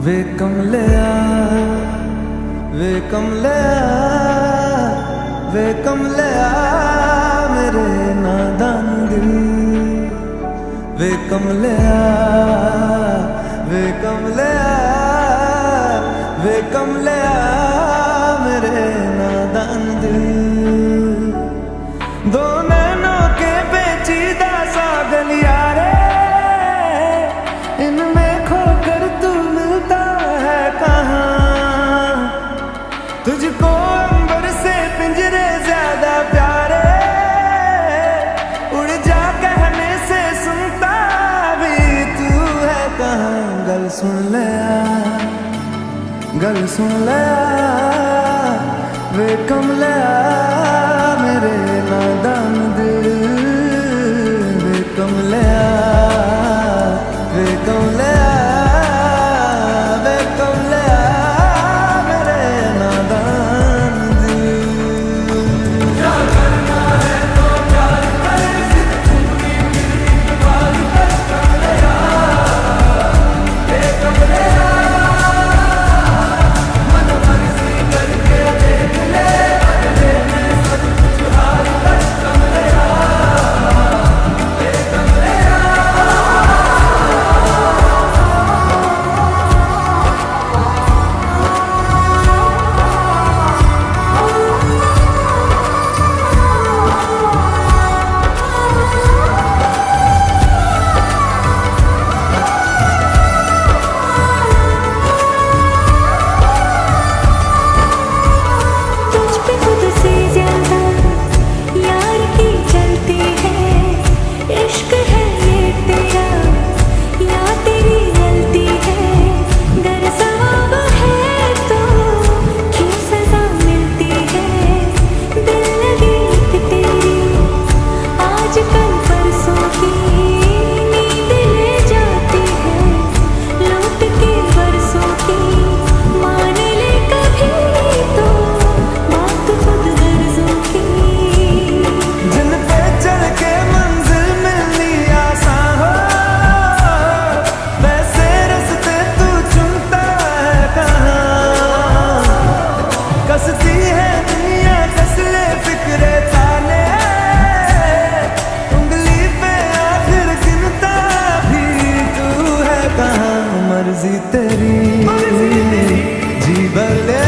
वे कमलिया वे कमलिया वे कमलिया मेरे नादान दिल। वे कमलिया वे कमलिया वे कमलिया मेरे नादान दिल। दो नैनों के पेचीदा सा गलिया रे, इनमें खोकर तू मिलता है कहाँ। तुझको अंबर से पिंजरे ज्यादा प्यारे, उड़ जा कहने से सुनता भी तू है कहाँ। गल सुन ले गल सुन ले वे कमलिया मेरे नादान दिल। वे कमलिया वे कमलिया वे कमलिया मेरे नादान दिल। क्या करना है तो प्यार कर, जिंदगी मेरी बात कर कमलिया। वे कमलिया मन मर्जी करके देख ले, बदले में सब कुछ हार कर कमलिया। वे कमलिया तुझ पे खुद से ज्यादा यार की चलती है। इश्क है ये तेरा या तेरी गलती है। गर सवाब है तो क्यों सजा मिलती है। दिल लगी थी तेरी आज कल परसों की, नींद ले जाती है लौट के बरसों की। मान ले कभी तो बात खुद गर्जों की। जिन पे चल के मंजिल मिलनी आसान हो, वैसे रास्ते तू चुनता है कहाँ। कसती है दुनिया कस ले फिक्रे ताने, उंगली पे आखिर गिनता भी तू है कहाँ। मर्जी तेरी जी भर ले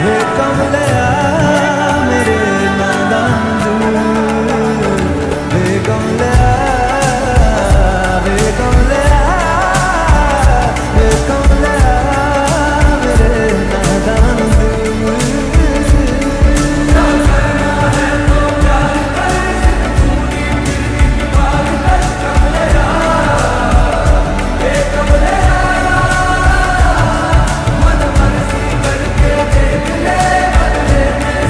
वे कमलिया मेरे नादान दिल। वे कमलिया वे कमलिया वे कमलिया मेरे नादान दिल। मन मर्जी करके देख ले, बदले में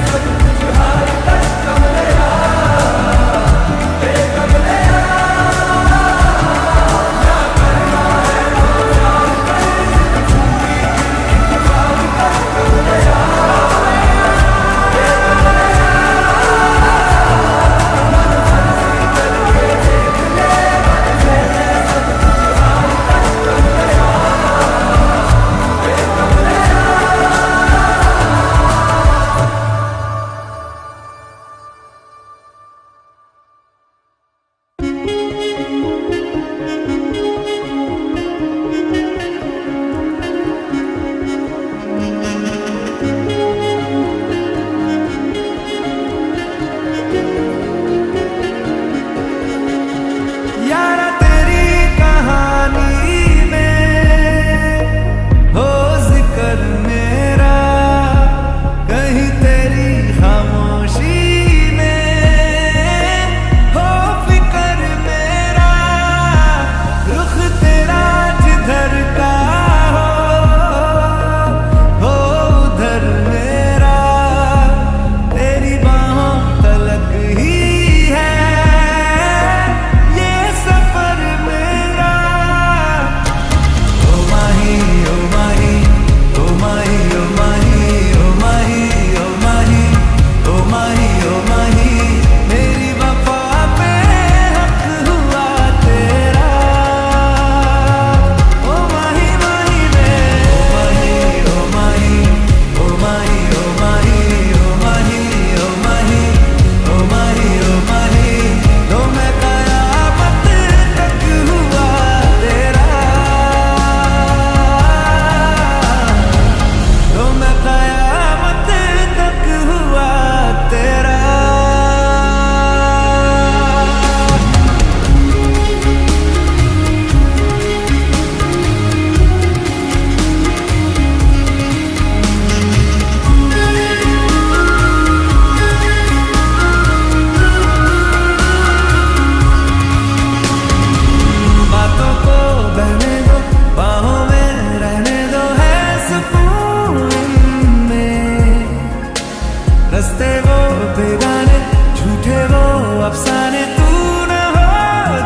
हंसते वो बेगाने, झूठे वो अफसाने, तू न हो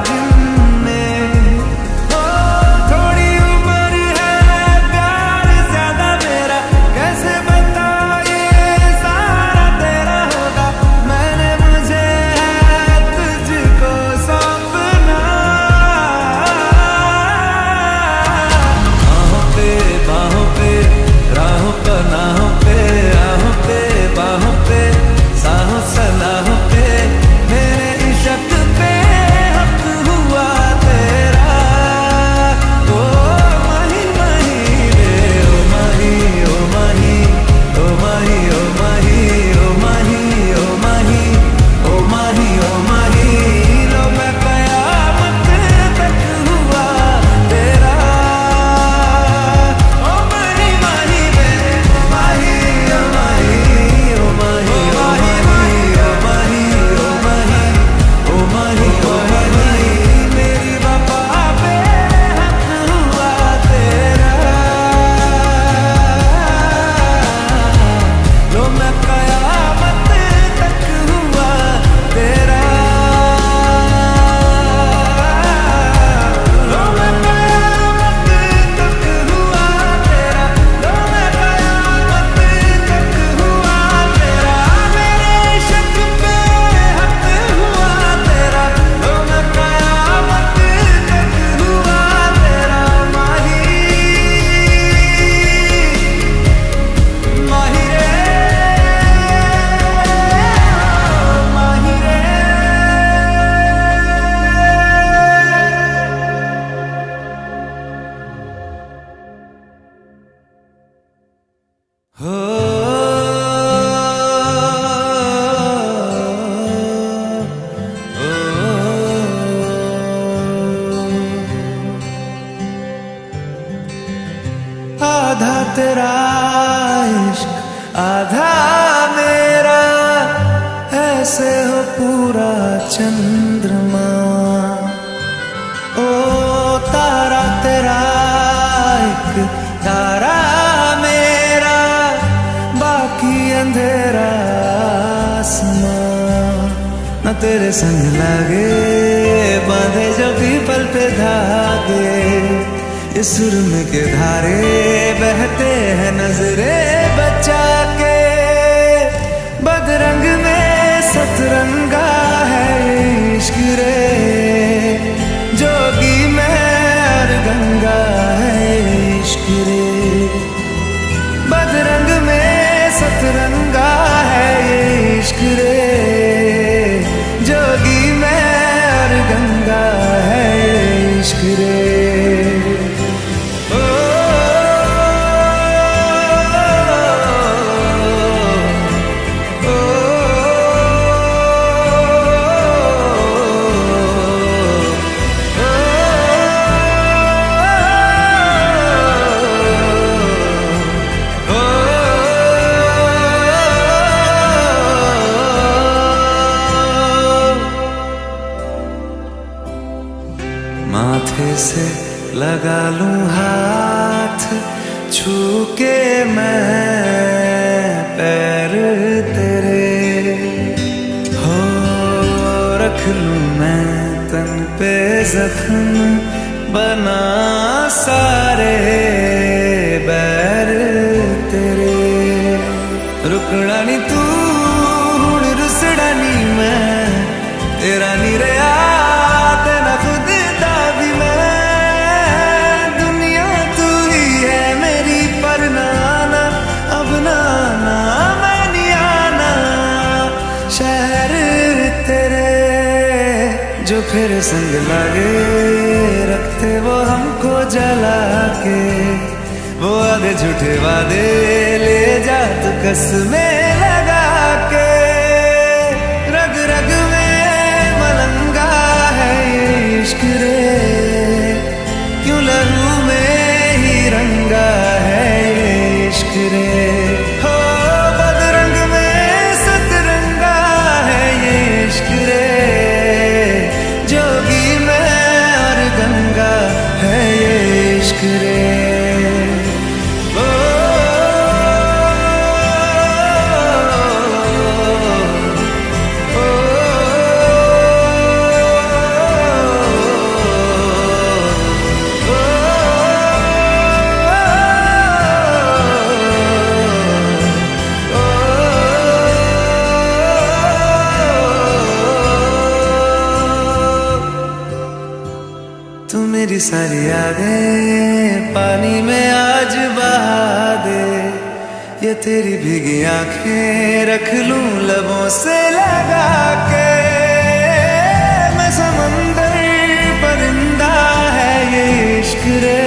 जिनमें। ओ थोड़ी उम्र है प्यार ज्यादा मेरा, कैसे बता ये सारा तेरा होगा। मैंने मुझे है तुझको सौंपना, बाहों पे राहों पर नाहों पे, आहों पे बाहों पे, साहों सलाहों पे, मेरे इश्क पे हक हुआ तेरा। ओ माही माही रे, ओ माही ओ माही, ओ माही ओ माही, ओ माही ओ माही, ओ माही ओ माही, लो मैं कयामत तक हुआ तेरा। ओ माही माही रे, माही ओ माही, ओ माही ओ माही, ओ माही ओ माही, ओ माही ओ माही, मेरी वफा पे हक हुआ तेरा। लो मैं कयामत तक हुआ तेरा। लो मैं कयामत तक हुआ तेरा। लो मैं कयामत तक हुआ तेरा। मेरे इश्क पे हक हुआ तेरा। लो मैं कयामत तक हुआ तेरा। माही माही रे, माही रे। हो आधा तेरा इश्क आधा मेरा, ऐसे हो पूरा चंद्रमा। ओ तारा तेरा एक तारा मेरा, बाकी अंधेरा आसमां। न तेरे संग लागे बांधे जो पीपल पे धागे, इस सुरम के धारे बहते हैं नजरे बचा के। बदरंग में सतरंगा है ये इश्क रे, जोगी में और गंगा है ये इश्क रे। बदरंग में सतरंगा है ये इश्क रे, जोगी में और गंगा है ये इश्क रे। ओ ओ माथे से लगा लूं हाथ, छू के मैं पैर तेरे, हो रख लूं मैं तन पे जख्म, बना सारे बैर तेरे। रुकना नी तू हुण रुसड़ा नी मैं, तेरा नी रहा तेरा खुद दा भी मैं। दुनिया तू ही है मेरी पर नाना, अब नाना मैं नहीं आना। शहर तेरे जो फिर संग लागे, रखते वो हमको जला के। वो आधे झूठे वादे ले जा तो कसमें लगा के। रग रग में मलंगा है ये इश्क रे, क्यों लहू में ही रंगा है ये इश्क रे। हो बदरंग में सतरंगा है ये इश्क रे, जोगी में और गंगा है ये इश्क रे। ओ सारी यादें पानी में आज बहा दे। ये तेरी भीगी आंखें रख लूं लबों से लगा के। मैं समंदर परिंदा है ये इश्क रे,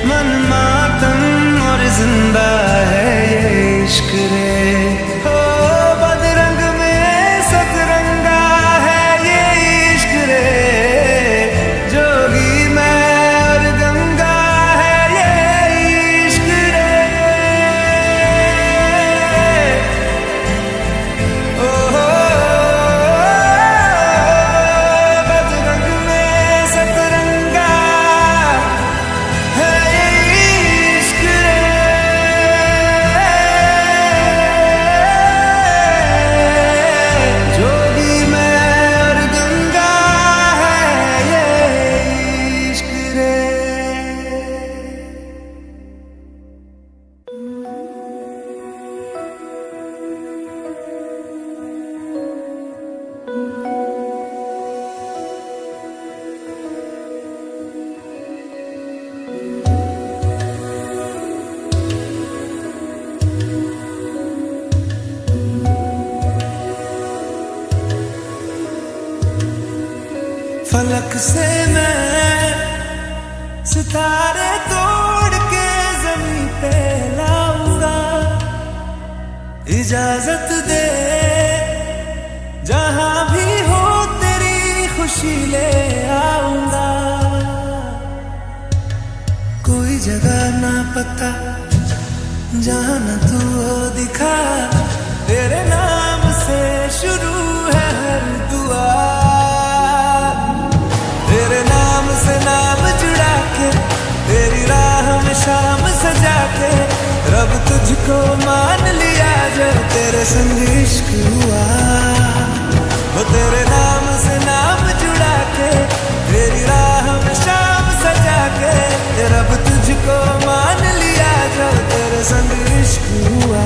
मन मातम और जिंदा है ये इश्क रे। ओ बदरंग में सतरंगा है ये इश्क रे, जोगी मैं और गंगा है ये इश्क रे। ओ बदरंग में सतरंगा है ये इश्क रे, जोगी मैं और गंगा है ये इश्क रे। फलक से मैं सितारे तोड़ के जमीन पे लाऊंगा। इजाजत दे जहां भी हो तेरी खुशी ले आऊंगा। कोई जगह ना पता जहां न तू हो दिखा, तेरे नाम से शुरू है हर दुआ। तेरे नाम से नाम जुड़ा के, तेरी राह में शाम सजा के, रब तुझको मान लिया जो तेरे संग इश्क हुआ। वो तेरे नाम से नाम जुड़ा के, तेरी राह में शाम सजा के, रब तुझको मान लिया जो तेरे संग इश्क हुआ।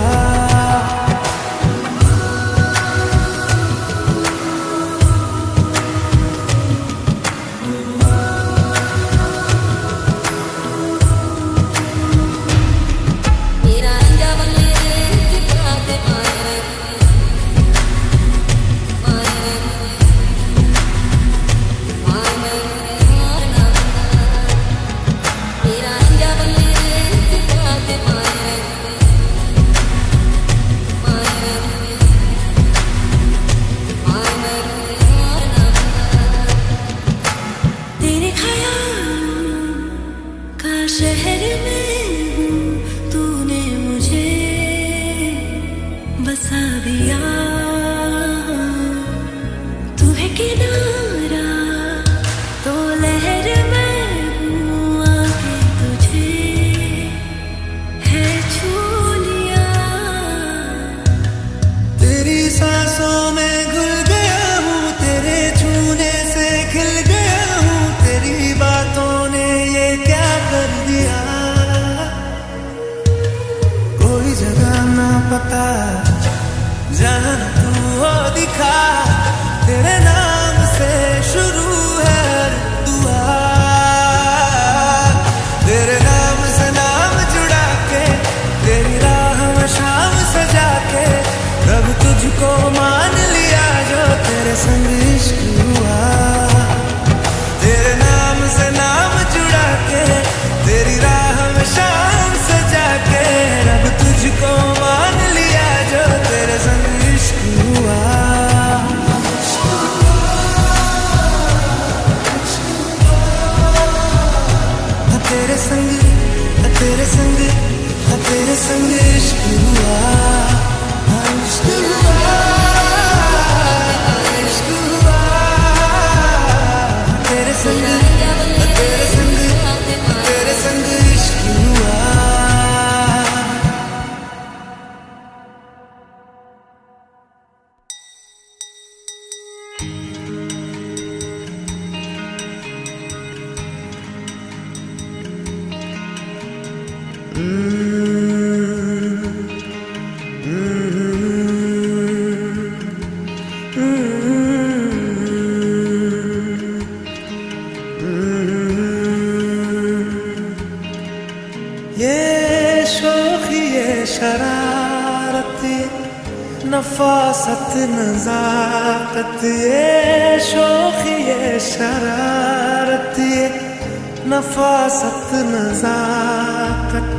तेरे ख्यालों का शहर में हूँ, तूने मुझे बसा दिया। तू है किनारा तो लहर में हूँ, आके तुझे है छू लिया। तेरी सांसों में घुल गया हूँ, तेरे छूने से खिल गया हूँ। तेरी बातों ने ये क्या कर दिया। कोई जगह ना पता जहां तू हो दिखा, तेरे नाम से शुरू है हर दुआ। तेरे नाम से नाम जुड़ा के, तेरी राह में शाम सजा के, रब तुझको मान लिया जो तेरे संग इश्क हुआ। तेरे नाम से नाम जुड़ा के, तेरी राह में शाम सजा के, रब तुझको मान लिया जो तेरे संग इश्क हुआ। तेरे संग, तेरे संग, तेरे संग इश्क हुआ। इश्क हुआ, इश्क हुआ। तेरे संग, तेरे संग, तेरे संग इश्क हुआ। Mm-hmm. ये नफासत नजाकत ये शौक ये शरारत ये नफासत नजाकत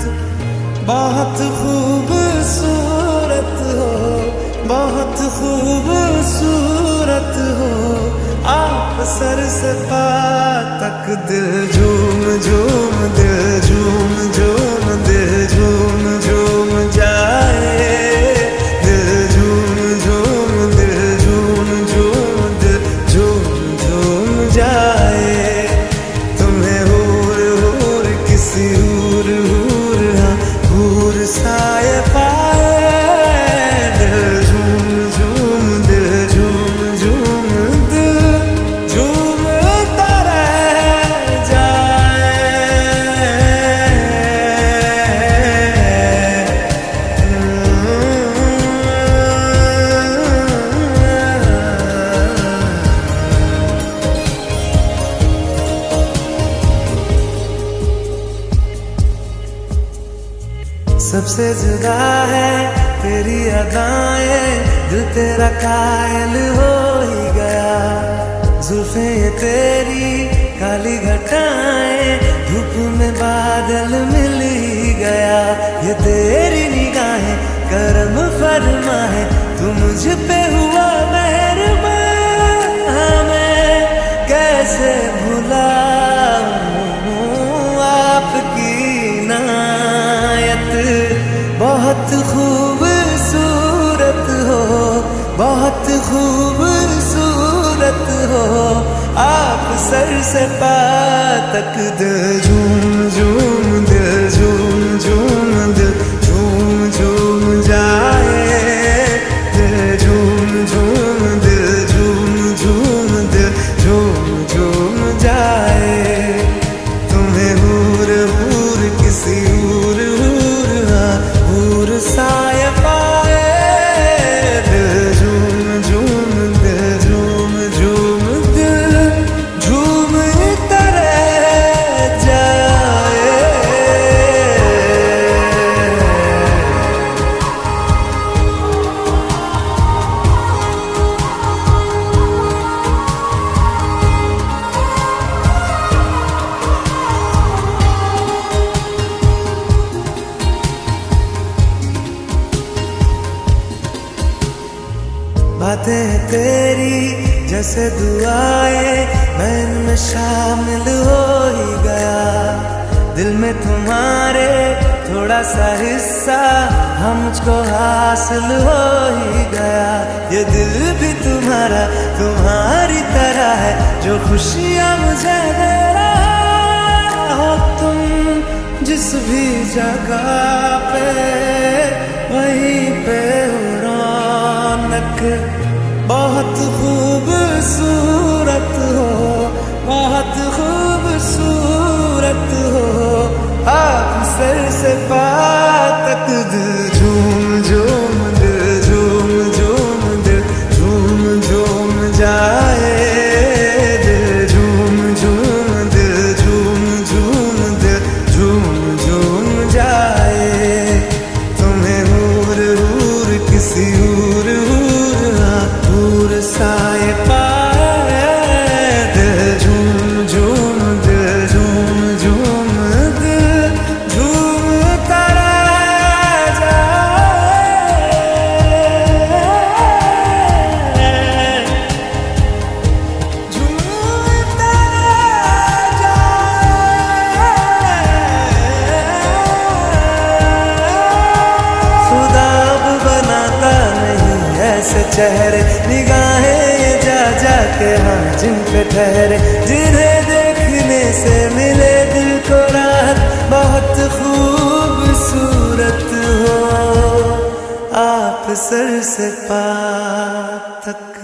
बहुत खूबसूरत हो, बहुत खूबसूरत हो। आप सर से पाँव तक दिल झूम झूम, दिल झूम झूम, दिल झूम झूम जाए, दिल झूम झूम, दिल झूम झूम, दिल झूम झूम जाए। तुम्हें हूर हूर किसी हूर हूर, हाँ हूर साए पाए, दिल झूम झूम, दिल झूम झूम, दिल झूमता रह जाए। सबसे जुदा है तेरी अदाएं, दिल तेरा कायल हो ही गया। जुल्फे ये तेरी काली घटाएं, धूप में बादल मिल ही गया। ये तेरी निगाहें करम फरमा है, तू मुझ पे हुआ मेहरबान। मैं कैसे भुलाऊं आपकी नायत, बहुत खूबसूरत हो, बहुत खूबसूरत हो। आप सर से पाँव तक दिल झूम झूम, दिल झूम झूम, दिल झूम झूम जाए, दिल झूम झूम, दिल झूम झूम, दिल झूम झूम जाए। तुम्हें हूर हूर किसी हूर हूर, हाँ हूर साए पाए, दिल झूम झूम, दिल झूम झूम, दिल झूमता रह जाए। बातें तेरी जैसे दुआएं, मैं इनमें शामिल हो ही गया। दिल में तुम्हारे थोड़ा सा हिस्सा हम मुझको हासिल हो ही गया। ये दिल भी तुम्हारा तुम्हारी तरह है, जो खुशियाँ मुझे दे रहा हो तुम। जिस भी जगह पे वहीं पे हो रौनक, बहुत खूबसूरत हो, बहुत खूबसूरत हो। आप सर से पाँव तक दिल झूम झूम, दिल झूम झूम, दिल झूम झूम जाए, दिल झूम झूम, दिल झूम झूम, दिल झूम झूम जाए। तुम्हें हूर हूर किसी हूर हूर, हाँ हूर साए पाए, दिल झूम झूम, दिल झूम झूम, दिल झूमता रह जाए। झूमता रह जाए। खुदा अब बनाता नहीं ऐसे चेहरे, निगाहें ये जा जा के हाँ जिन पे ठहरे, जिन्हें देखने से मिले दिल को राहत। बहुत खूबसूरत हो, आप सर से पाँव तक।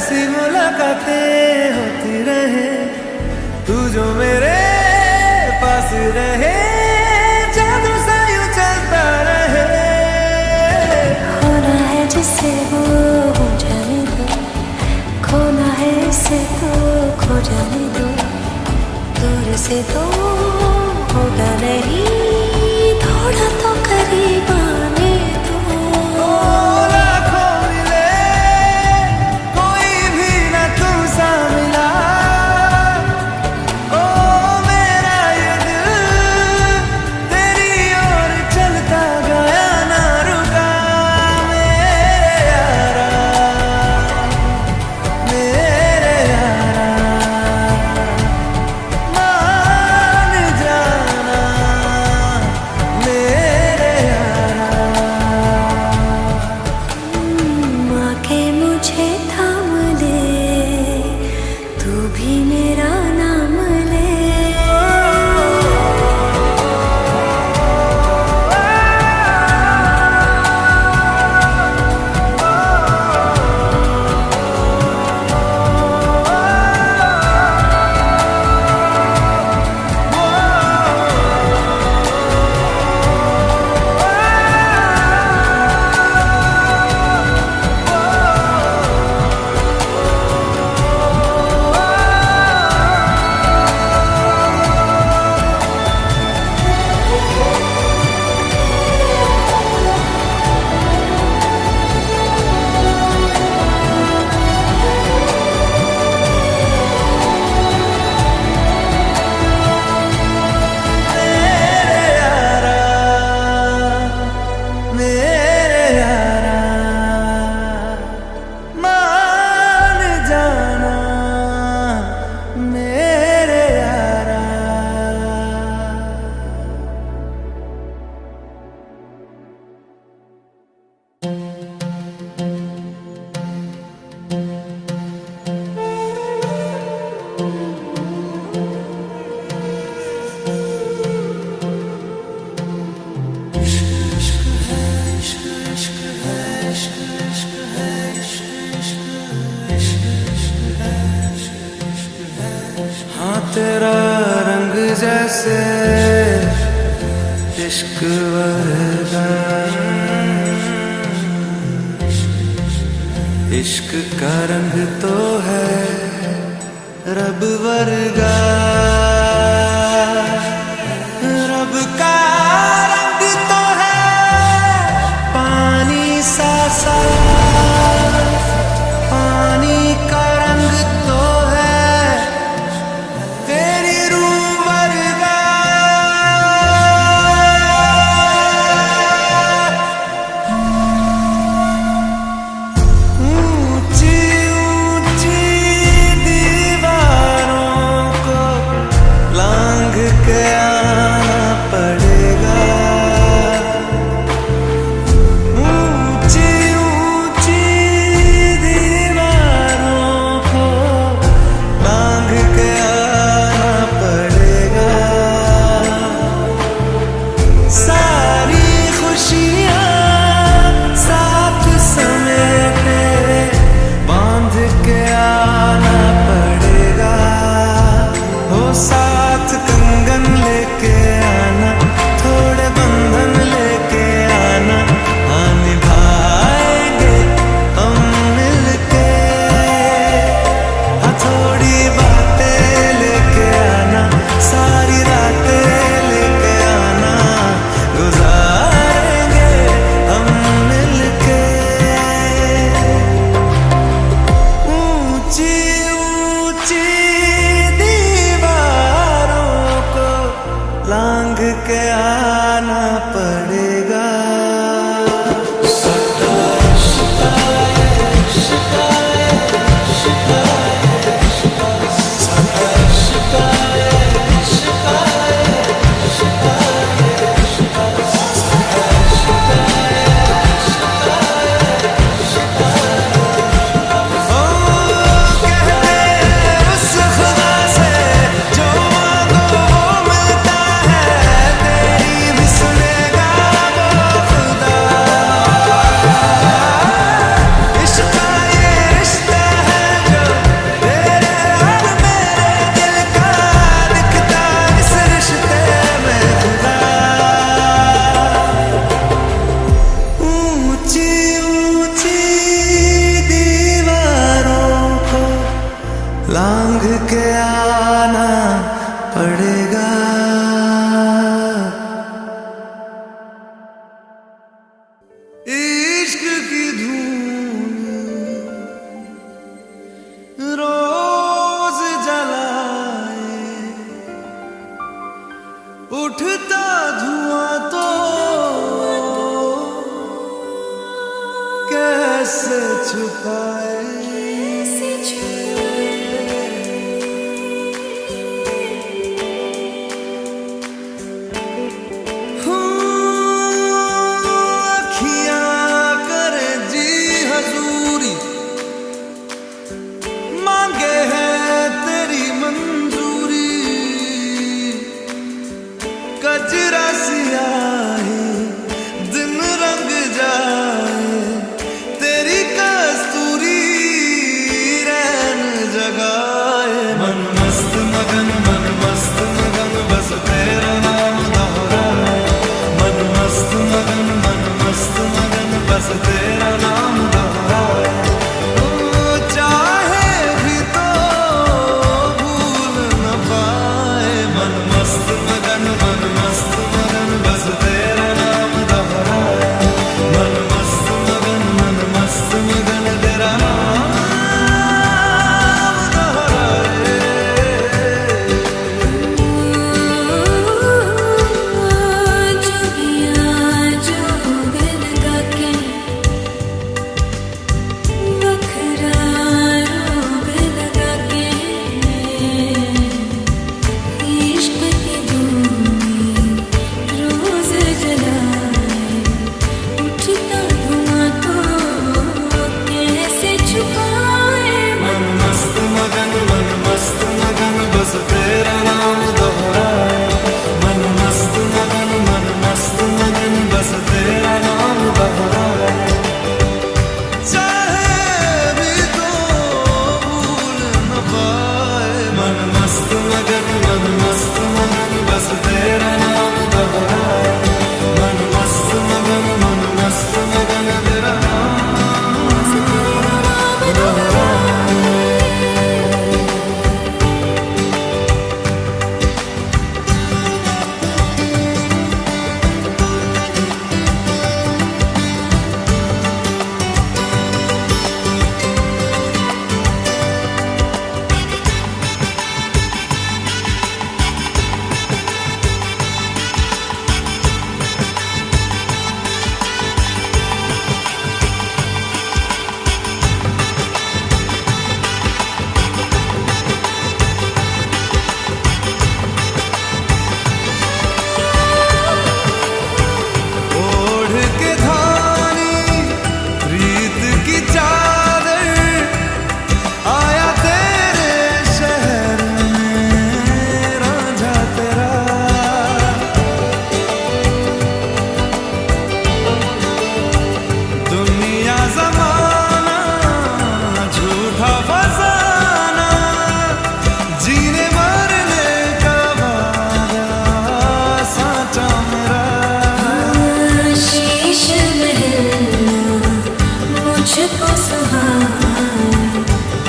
ऐसी मुलाकातें होती रहे, तू जो मेरे पास रहे, जादू सा यूं चलता रहे। होना है जिससे वो हो जाने दो, खोना है इससे तो खो जाने दो, दूर से तो होगा नहीं, थोड़ा तो करीब आने दो। लाखों मिले कोई भी ना तुमसा मिला, ओ मेरा ये दिल तेरी ओर चलता गया ना रुका। मेरे यारा, मेरे यारा, मान जाना मेरे यारा। आके मुझे थाम ले, तू भी मेरा नाम ले। मेरे यारा, मान जाना मेरे यारा। हाँ तेरा रंग जैसे इश्क वर्गा, इश्क का रंग तो है रब वर्गा, रब का रंग तो है पानी सा साफ, पानी का रंग तो है तेरी रूह वर्गा। ऊंची ऊंची दीवारों को इश्क की धूम रोज जलाए, उठता धुआं तो कैसे छुपाए। मांगे है तेरी मंजूरी, कजरा सियाही दिन रंग जाए, तेरी कस्तूरी रैन जगाए। मन मस्त मगन बस तेरा नाम दोहराए। मन मस्त मगन बस तेरा नाम दोहराए।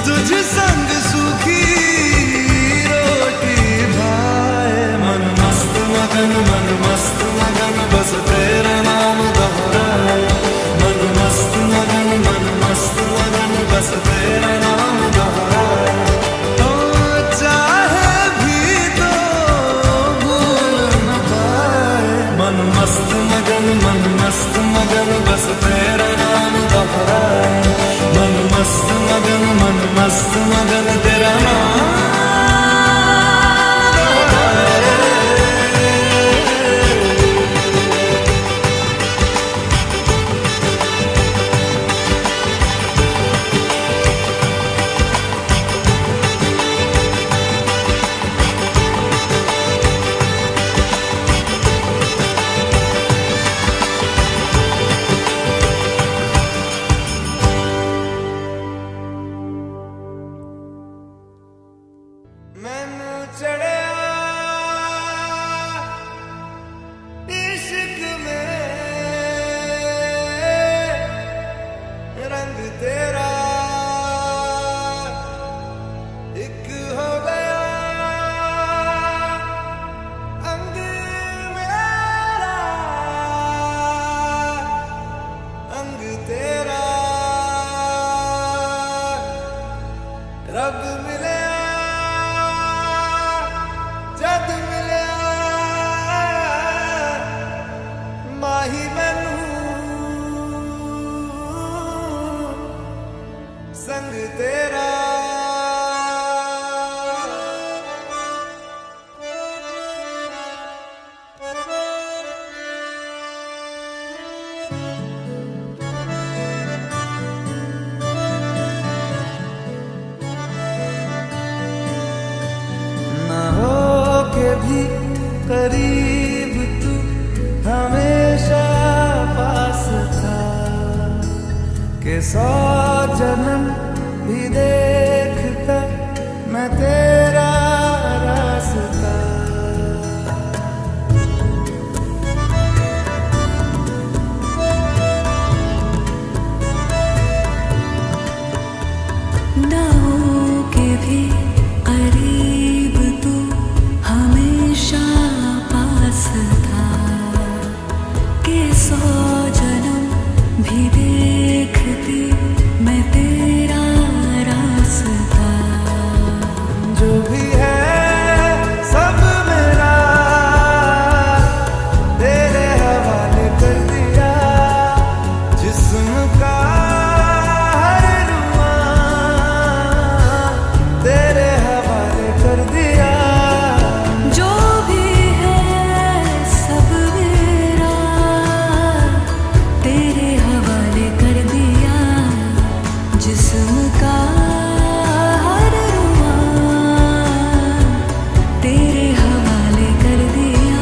तुझ संग सूखी रोटी भाए। मन मस्त मगन बस तेरा नाम दोहराए। मन मस्त मगन बस तेरा नाम दोहराए। तो चाहे भी तो भूल न पाए। मन मस्त मगन बस तेरा नाम दोहराए। मन मस्त मगन तेरा नाम। तेरा। ना हो के भी करीब तू हमेशा पास था, के 100 जन्म भी देखता मैं तेरा रास्ता। ना हो के भी करीब तू हमेशा पास था, के 100 जन्म भी देखती मैं तेरा रास्ता। जो भी है सब मेरा तेरे हवाले कर दिया, जिस्म का हर रुआ तेरे हवाले कर दिया। जो भी है सब मेरा तेरे हवाले कर दिया, जिस्म का हर रुआ तेरे हवाले कर दिया।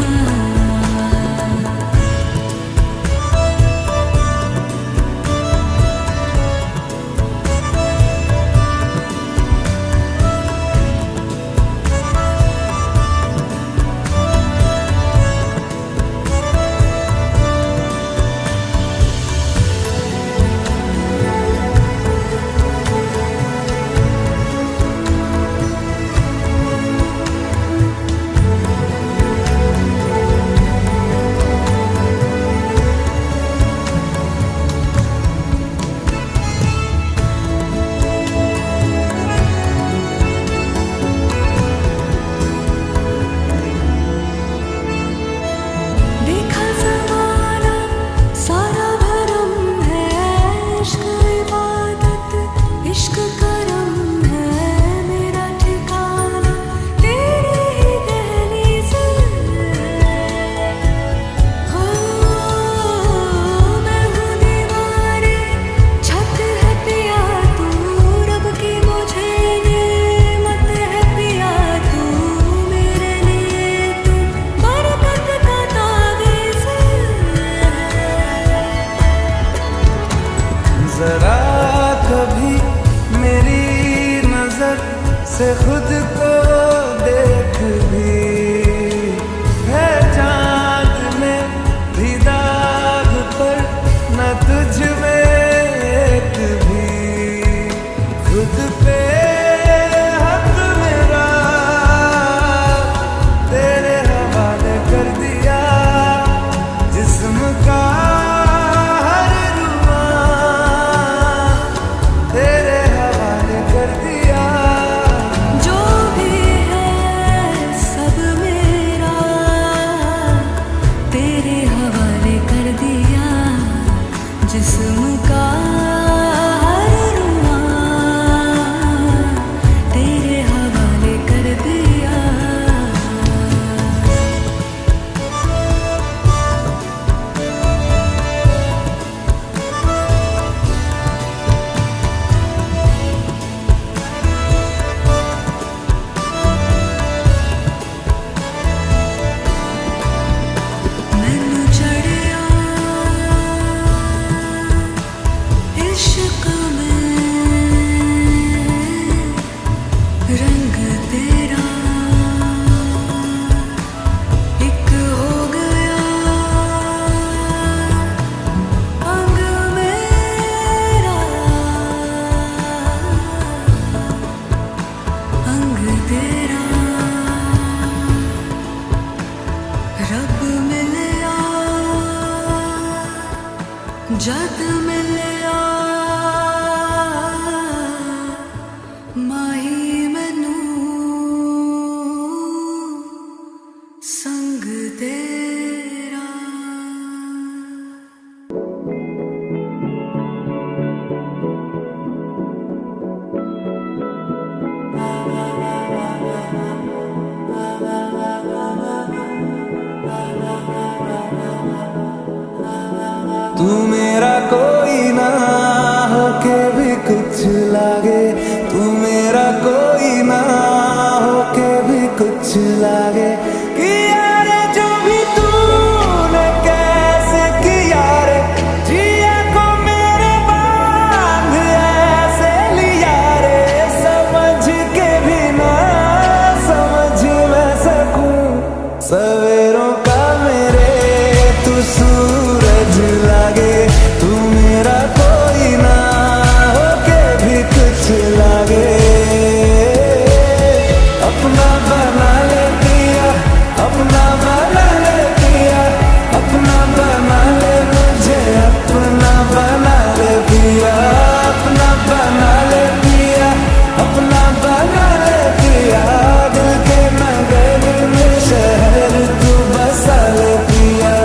देखा ज़माना सारा भरम है, इश्क इबादत इश्क करम है, मेरा ठिकाना तेरी ही दहलीज़ हो। मैं हूँ दीवारे छत है पिया तू, रब की मुझे नेमत है पिया तू, मेरे लिए तू बरकत का तावीज़। जरा कभी मेरी नजर से खुद को देख भी, है चाँद में भी दाग पर न तुझ में एक भी। खुद पे हक मेरा तेरे हवाले कर दिया, जिस्म का हर रुआ तेरे हवाले कर दिया। जो भी है सब मेरा तेरे हवाले कर दिया, जिस्म का हर रुआ तेरे हवाले कर दिया। मैनू चढ़िया इश्क जद मिलिया माही मैनू संग तेरा। तू मेरा कोई ना होके भी कुछ लागे, तू मेरा कोई ना होके भी कुछ लागे। कि यार जो भी तूने कैसे किया रे, जिया को मेरे बांध ऐसे लिया रे, समझ के भी ना समझ मैं सकूं सवेरों का मेरे तू सूरज लागे, तू मेरा कोई ना होके भी कुछ लागे। अपना बना ले पिया, अपना बना ले पिया, अपना बना ले मुझे, अपना बना ले पिया, अपना बना ले पिया, अपना बना ले पिया। दिल के नगर में शहर तू बसा ले पिया।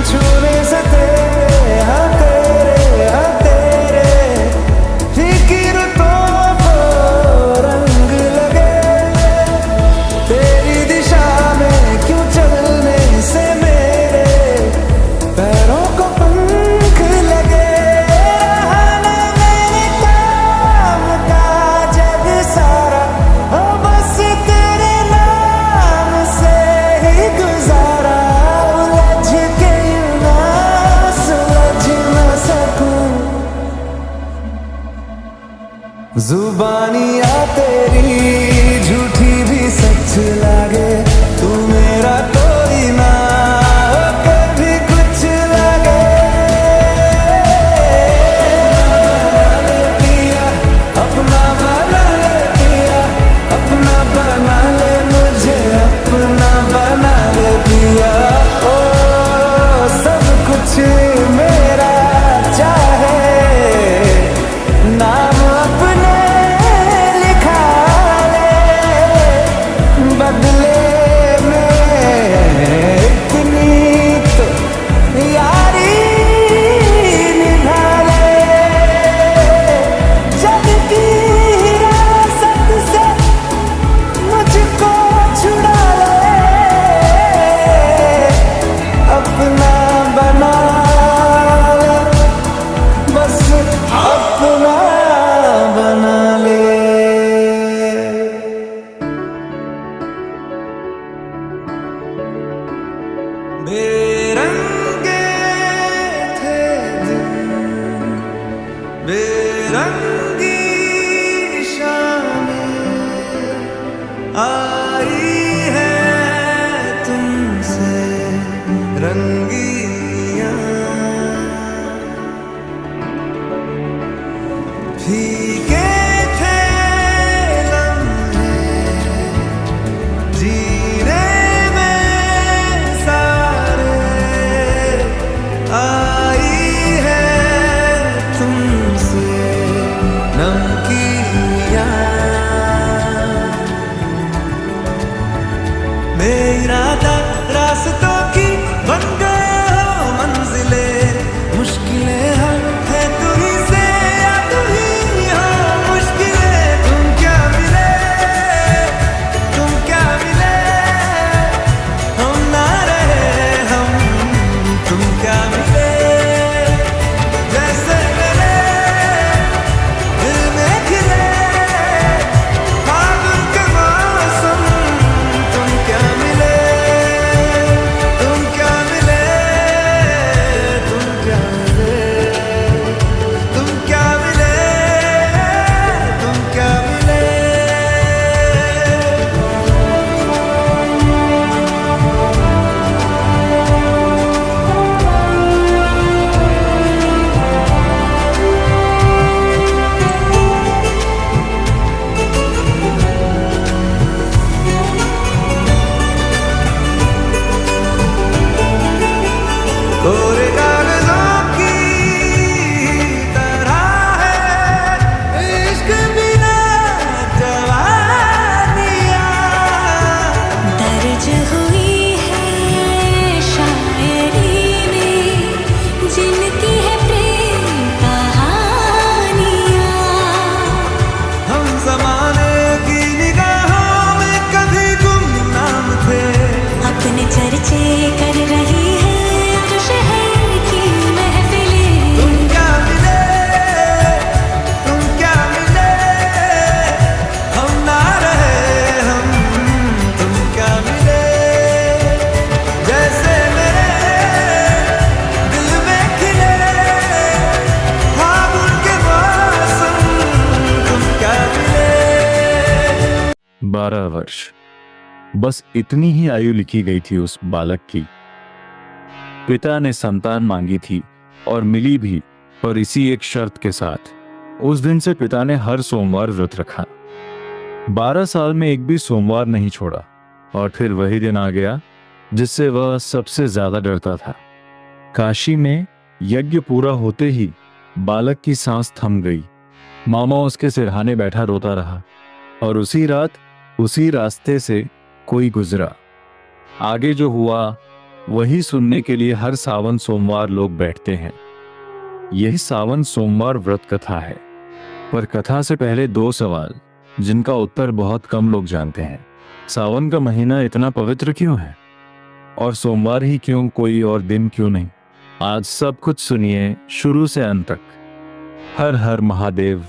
छूने से तेरे हाँ तेरे फिक्रों को रंग लगे, तेरी दिशा में क्यों चलने से मेरे पैरों को पंख लगे। रहा ना मेरे काम का जग सारा, हो बस तेरे नाम से ही गुजारा। उलझ के यूं ना सुलझ ना सकूं, जुबानियाँ तेरी झूठी भी सच लागे, तू मेरा कोई ना होके भी कुछ लागे। पिया अपना बना ले पिया, अपना बना ले मुझे, अपना बना ले पिया। ओ सब कुछ मेरा चाहे, नाम अपने लिखा ले, बदले में इतनी तो यारी निभा ले। जग की हिरासत से मुझको छुड़ा ले, अपना बना ले, बस अपना बना ले। बेरंगे थे दिन, बेरंगी शामें आई है तुमसे रंगियां। फीके थे लम्हे जीने में सारे, 18 वर्ष, बस इतनी ही आयु लिखी गई थी उस बालक की। पिता ने संतान मांगी थी और मिली भी, पर इसी एक शर्त के साथ। उस दिन से पिता ने हर सोमवार व्रत रखा। 12 साल में एक भी सोमवार नहीं छोड़ा। और फिर वही दिन आ गया जिससे वह सबसे ज्यादा डरता था। काशी में यज्ञ पूरा होते ही बालक की सांस थम गई। मामा उसके सिरहाने बैठा रोता रहा और उसी रात उसी रास्ते से कोई गुजरा। आगे जो हुआ वही सुनने के लिए हर सावन सोमवार लोग बैठते हैं। यही सावन सोमवार व्रत कथा है। पर कथा से पहले 2 सवाल जिनका उत्तर बहुत कम लोग जानते हैं। सावन का महीना इतना पवित्र क्यों है? और सोमवार ही क्यों, कोई और दिन क्यों नहीं? आज सब कुछ सुनिए शुरू से अंत तक। हर हर महादेव।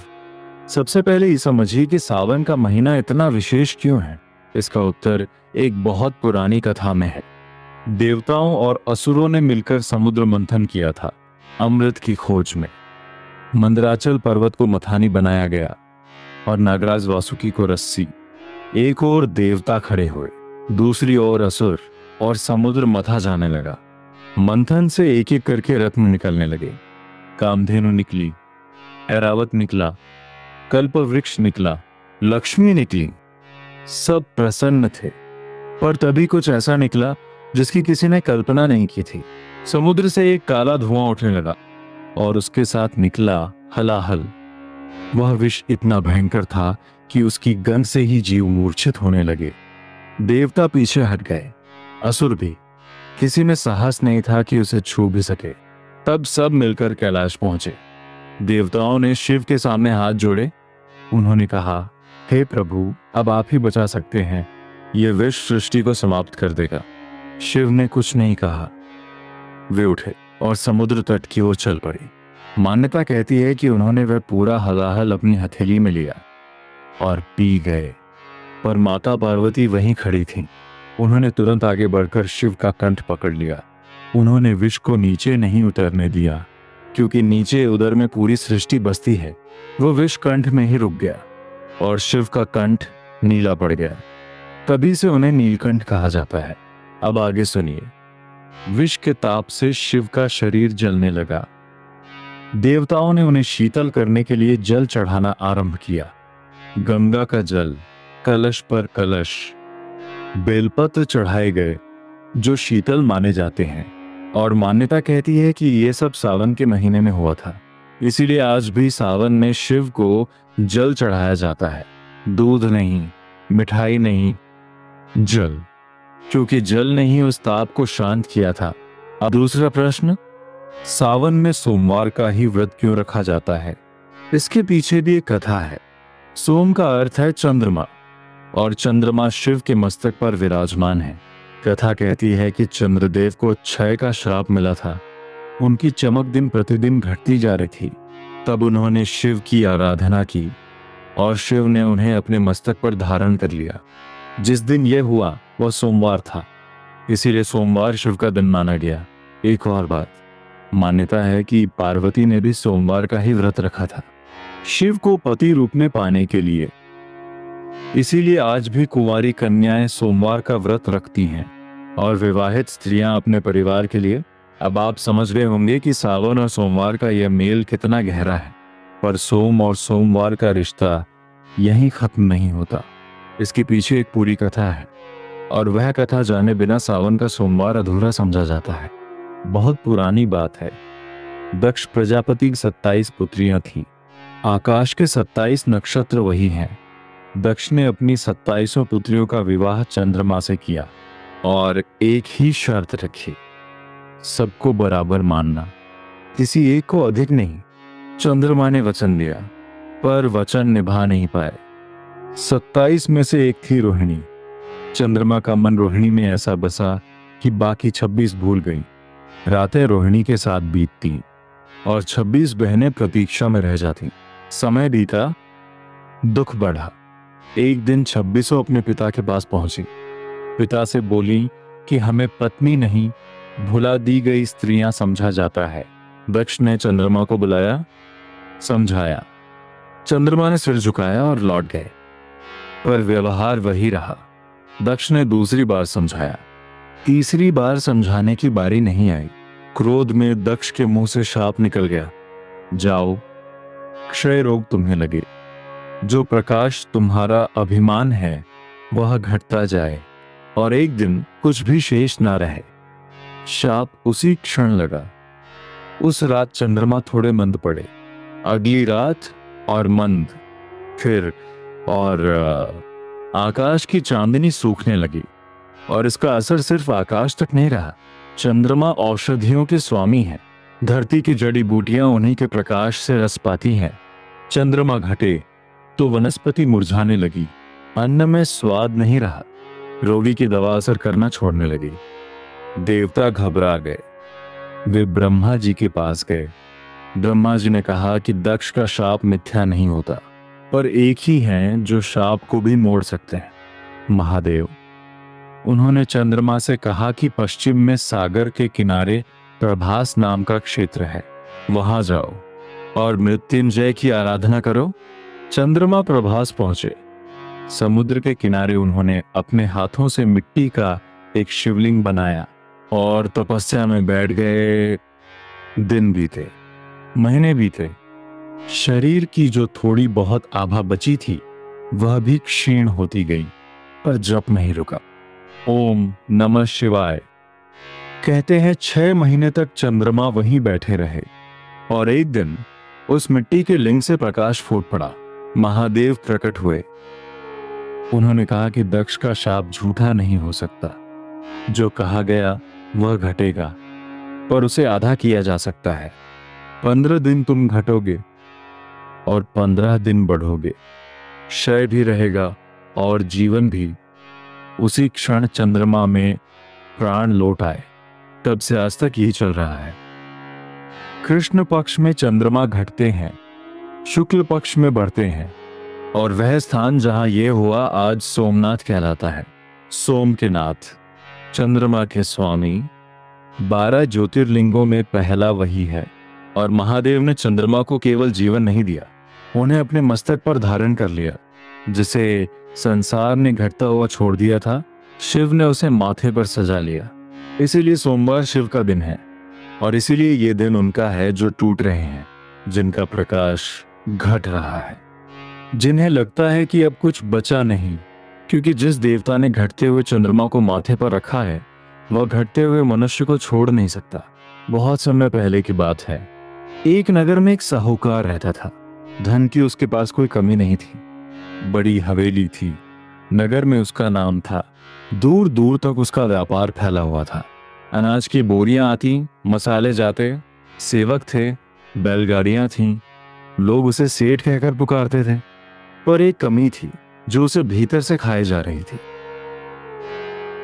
सबसे पहले ये समझिए कि सावन का महीना इतना विशेष क्यों है। इसका उत्तर एक बहुत पुरानी कथा में है। देवताओं और असुरों ने मिलकर समुद्र मंथन किया था अमृत की खोज में। मंदराचल पर्वत को मथानी बनाया गया और नागराज वासुकी को रस्सी। एक ओर देवता खड़े हुए, दूसरी ओर असुर, और समुद्र मथा जाने लगा। मंथन से एक एक करके रत्न निकलने लगे। कामधेनु निकली, ऐरावत निकला, कल्प वृक्ष निकला, लक्ष्मी निकली। सब प्रसन्न थे। पर तभी कुछ ऐसा निकला जिसकी किसी ने कल्पना नहीं की थी। समुद्र से एक काला धुआं उठने लगा और उसके साथ निकला हलाहल। वह विष इतना भयंकर था कि उसकी गंध से ही जीव मूर्छित होने लगे। देवता पीछे हट गए, असुर भी। किसी में साहस नहीं था कि उसे छू भी सके। तब सब मिलकर कैलाश पहुंचे। देवताओं ने शिव के सामने हाथ जोड़े। उन्होंने कहा, हे प्रभु, अब आप ही बचा सकते हैं। यह विष सृष्टि को समाप्त कर देगा। शिव ने कुछ नहीं कहा। वे उठे और समुद्र तट की ओर चल पड़े। मान्यता कहती है कि उन्होंने वह पूरा हलाहल अपनी हथेली में लिया और पी गए। पर माता पार्वती वहीं खड़ी थी। उन्होंने तुरंत आगे बढ़कर शिव का कंठ पकड़ लिया। उन्होंने विष को नीचे नहीं उतरने दिया, क्योंकि नीचे उदर में पूरी सृष्टि बसती है। वो विष कंठ में ही रुक गया और शिव का कंठ नीला पड़ गया। तभी से उन्हें नीलकंठ कहा जाता है। अब आगे सुनिए। विष के ताप से शिव का शरीर जलने लगा। देवताओं ने उन्हें शीतल करने के लिए जल चढ़ाना आरंभ किया। गंगा का जल, कलश पर कलश, बेलपत्र चढ़ाए गए जो शीतल माने जाते हैं। और मान्यता कहती है कि यह सब सावन के महीने में हुआ था। इसीलिए आज भी सावन में शिव को जल चढ़ाया जाता है। दूध नहीं, मिठाई नहीं, जल। क्योंकि जल ने ही उस ताप को शांत किया था। अब दूसरा प्रश्न, सावन में सोमवार का ही व्रत क्यों रखा जाता है? इसके पीछे भी एक कथा है। सोम का अर्थ है चंद्रमा, और चंद्रमा शिव के मस्तक पर विराजमान है। कथा कहती है कि चंद्रदेव को क्षय का श्राप मिला था। उनकी चमक दिन प्रतिदिन घटती जा रही थी। तब उन्होंने शिव की आराधना की और शिव ने उन्हें अपने मस्तक पर धारण कर लिया। जिस दिन यह हुआ वह सोमवार था, इसीलिए सोमवार शिव का दिन माना गया। एक और बात, मान्यता है कि पार्वती ने भी सोमवार का ही व्रत रखा था शिव को पति रूप में पाने के लिए। इसीलिए आज भी कुंवारी कन्याएं सोमवार का व्रत रखती हैं और विवाहित स्त्रियां अपने परिवार के लिए। अब आप समझ रहे होंगे कि सावन और सोमवार का यह मेल कितना गहरा है। पर सोम और सोमवार का रिश्ता यहीं खत्म नहीं होता। इसके पीछे एक पूरी कथा है, और वह कथा जाने बिना सावन का सोमवार अधूरा समझा जाता है। बहुत पुरानी बात है। दक्ष प्रजापति की 27 पुत्रियां थीं। आकाश के 27 नक्षत्र वही हैं। दक्ष ने अपनी 27 पुत्रियों का विवाह चंद्रमा से किया और एक ही शर्त रखी, सबको बराबर मानना, किसी एक को अधिक नहीं। चंद्रमा ने वचन दिया, पर वचन निभा नहीं पाए। 27 में से एक थी रोहिणी। चंद्रमा का मन रोहिणी में ऐसा बसा कि बाकी 26 भूल गई। रातें रोहिणी के साथ बीतती और 26 बहनें प्रतीक्षा में रह जाती। समय बीता, दुख बढ़ा। एक दिन 26 अपने पिता के पास पहुंची। पिता से बोली कि हमें पत्नी नहीं, भुला दी गई स्त्रियां समझा जाता है। दक्ष ने चंद्रमा को बुलाया, समझाया। चंद्रमा ने सिर झुकाया और लौट गए। पर व्यवहार वही रहा। दक्ष ने दूसरी बार समझाया। तीसरी बार समझाने की बारी नहीं आई। क्रोध में दक्ष के मुंह से शाप निकल गया, जाओ, क्षय रोग तुम्हें लगे। जो प्रकाश तुम्हारा अभिमान है वह घटता जाए और एक दिन कुछ भी शेष ना रहे। शाप उसी क्षण लगा। उस रात चंद्रमा थोड़े मंद पड़े, अगली रात और मंद, फिर और आकाश की चांदनी सूखने लगी। और इसका असर सिर्फ आकाश तक नहीं रहा। चंद्रमा औषधियों के स्वामी है। धरती की जड़ी बूटियां उन्हीं के प्रकाश से रस पाती हैं। चंद्रमा घटे तो वनस्पति मुरझाने लगी, अन्न में स्वाद नहीं रहा, रोगी की दवा असर करना छोड़ने लगी। देवता घबरा गए। वे ब्रह्मा जी के पास गए। ब्रह्मा जी ने कहा कि दक्ष का शाप मिथ्या नहीं होता, पर एक ही हैं जो शाप को भी मोड़ सकते हैं, महादेव। उन्होंने चंद्रमा से कहा कि पश्चिम में सागर के किनारे प्रभास नाम का क्षेत्र है, वहां जाओ और मृत्युंजय की आराधना करो। चंद्रमा प्रभास पहुंचे। समुद्र के किनारे उन्होंने अपने हाथों से मिट्टी का एक शिवलिंग बनाया और तपस्या में बैठ गए। दिन बीते, महीने बीते। शरीर की जो थोड़ी बहुत आभा बची थी वह भी क्षीण होती गई, पर जप नहीं रुका। ओम नमः शिवाय कहते हैं 6 महीने तक चंद्रमा वहीं बैठे रहे और एक दिन उस मिट्टी के लिंग से प्रकाश फूट पड़ा। महादेव प्रकट हुए। उन्होंने कहा कि दक्ष का शाप झूठा नहीं हो सकता। जो कहा गया वह घटेगा, पर उसे आधा किया जा सकता है। 15 दिन तुम घटोगे और 15 दिन बढ़ोगे। क्षय भी रहेगा और जीवन भी। उसी क्षण चंद्रमा में प्राण लौट आए। तब से आज तक यही चल रहा है। कृष्ण पक्ष में चंद्रमा घटते हैं, शुक्ल पक्ष में बढ़ते हैं और वह स्थान जहां यह हुआ आज सोमनाथ कहलाता है। सोम के नाथ, चंद्रमा के स्वामी। 12 ज्योतिर्लिंगों में पहला वही है। और महादेव ने चंद्रमा को केवल जीवन नहीं दिया, उन्हें अपने मस्तक पर धारण कर लिया। जिसे संसार ने घटता हुआ छोड़ दिया था, शिव ने उसे माथे पर सजा लिया। इसीलिए सोमवार शिव का दिन है और इसीलिए ये दिन उनका है जो टूट रहे हैं, जिनका प्रकाश घट रहा है, जिन्हें लगता है कि अब कुछ बचा नहीं। क्योंकि जिस देवता ने घटते हुए चंद्रमा को माथे पर रखा है वह घटते हुए मनुष्य को छोड़ नहीं सकता। बहुत समय पहले की बात है। एक नगर में एक साहूकार रहता था। धन की उसके पास कोई कमी नहीं थी। बड़ी हवेली थी। नगर में उसका नाम था। दूर दूर तक उसका व्यापार फैला हुआ था। अनाज की बोरियां आती, मसाले जाते, सेवक थे, बैलगाड़ियां थीं। लोग उसे सेठ कहकर पुकारते थे। पर एक कमी थी जो उसे भीतर से खाए जा रही थी।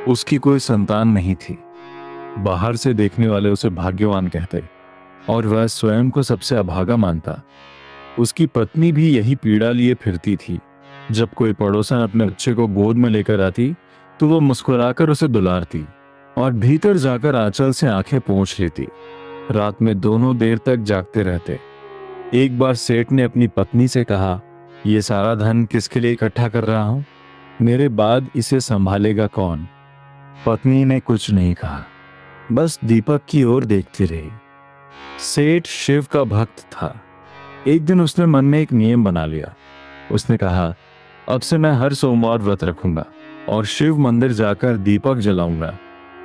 उसकी कोई संतान नहीं थी। बाहर से देखने वाले उसे भाग्यवान कहते और वह स्वयं को सबसे अभागा मानता। उसकी पत्नी भी यही पीड़ा लिए फिरती थी। जब कोई पड़ोसन अपने बच्चे को गोद में लेकर आती तो वो मुस्कुराकर उसे दुलारती और भीतर जाकर आंचल से आंखें पोंछ लेती। रात में दोनों देर तक जागते रहते। एक बार सेठ ने अपनी पत्नी से कहा, ये सारा धन किसके लिए इकट्ठा कर रहा हूं? मेरे बाद इसे संभालेगा कौन? पत्नी ने कुछ नहीं कहा, बस दीपक की ओर देखती रही। सेठ शिव का भक्त था। एक दिन उसने मन में एक नियम बना लिया। उसने कहा, अब से मैं हर सोमवार व्रत रखूंगा और शिव मंदिर जाकर दीपक जलाऊंगा।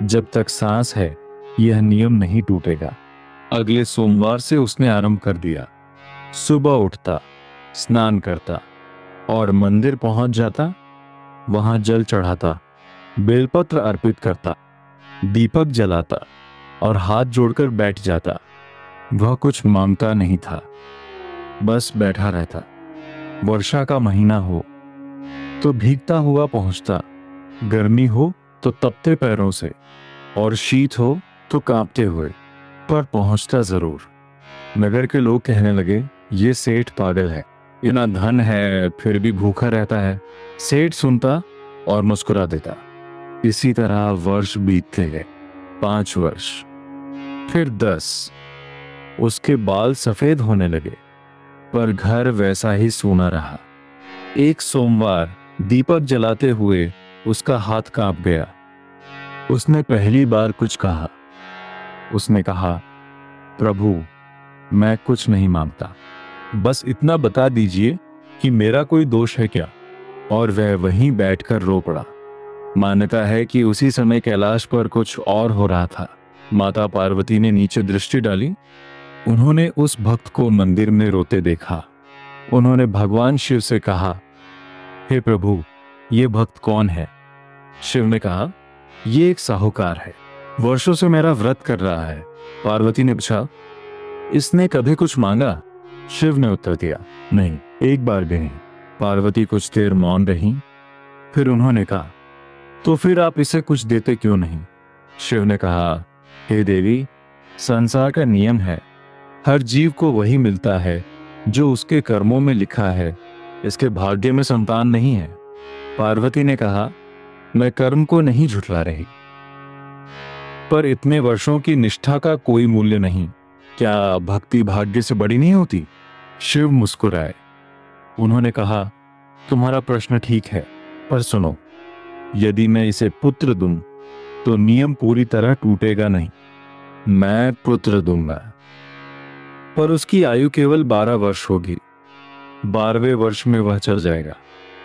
जब तक सांस है यह नियम नहीं टूटेगा। अगले सोमवार से उसने आरंभ कर दिया। सुबह उठता, स्नान करता और मंदिर पहुंच जाता। वहां जल चढ़ाता, बेलपत्र अर्पित करता, दीपक जलाता और हाथ जोड़कर बैठ जाता। वह कुछ मांगता नहीं था, बस बैठा रहता। वर्षा का महीना हो तो भीगता हुआ पहुंचता, गर्मी हो तो तपते पैरों से और शीत हो तो कांपते हुए, पर पहुंचता जरूर। नगर के लोग कहने लगे, ये सेठ पागल है, इतना धन है फिर भी भूखा रहता है। सेठ सुनता और मुस्कुरा देता। इसी तरह वर्ष बीतते गए। 5 वर्ष, फिर 10। उसके बाल सफेद होने लगे, पर घर वैसा ही सूना रहा। एक सोमवार दीपक जलाते हुए उसका हाथ कांप गया। उसने पहली बार कुछ कहा। उसने कहा, प्रभु, मैं कुछ नहीं मांगता, बस इतना बता दीजिए कि मेरा कोई दोष है क्या। और वह वहीं बैठकर रो पड़ा। मान्यता है कि उसी समय कैलाश पर कुछ और हो रहा था। माता पार्वती ने नीचे दृष्टि डाली। उन्होंने उस भक्त को मंदिर में रोते देखा। उन्होंने भगवान शिव से कहा, हे प्रभु, ये भक्त कौन है? शिव ने कहा, ये एक साहूकार है, वर्षों से मेरा व्रत कर रहा है। पार्वती ने पूछा, इसने कभी कुछ मांगा? शिव ने उत्तर दिया, नहीं, एक बार भी नहीं। पार्वती कुछ देर मौन रही। फिर उन्होंने कहा, तो फिर आप इसे कुछ देते क्यों नहीं? शिव ने कहा, हे देवी, संसार का नियम है, हर जीव को वही मिलता है जो उसके कर्मों में लिखा है। इसके भाग्य में संतान नहीं है। पार्वती ने कहा, मैं कर्म को नहीं झुठला रही, पर इतने वर्षों की निष्ठा का कोई मूल्य नहीं। क्या भक्ति भाग्य से बड़ी नहीं होती? शिव मुस्कुराए। उन्होंने कहा, तुम्हारा प्रश्न ठीक है, पर सुनो, यदि मैं इसे पुत्र दूं तो नियम पूरी तरह टूटेगा नहीं। मैं पुत्र दूंगा, पर उसकी आयु केवल 12 वर्ष होगी। 12वें वर्ष में वह चल जाएगा।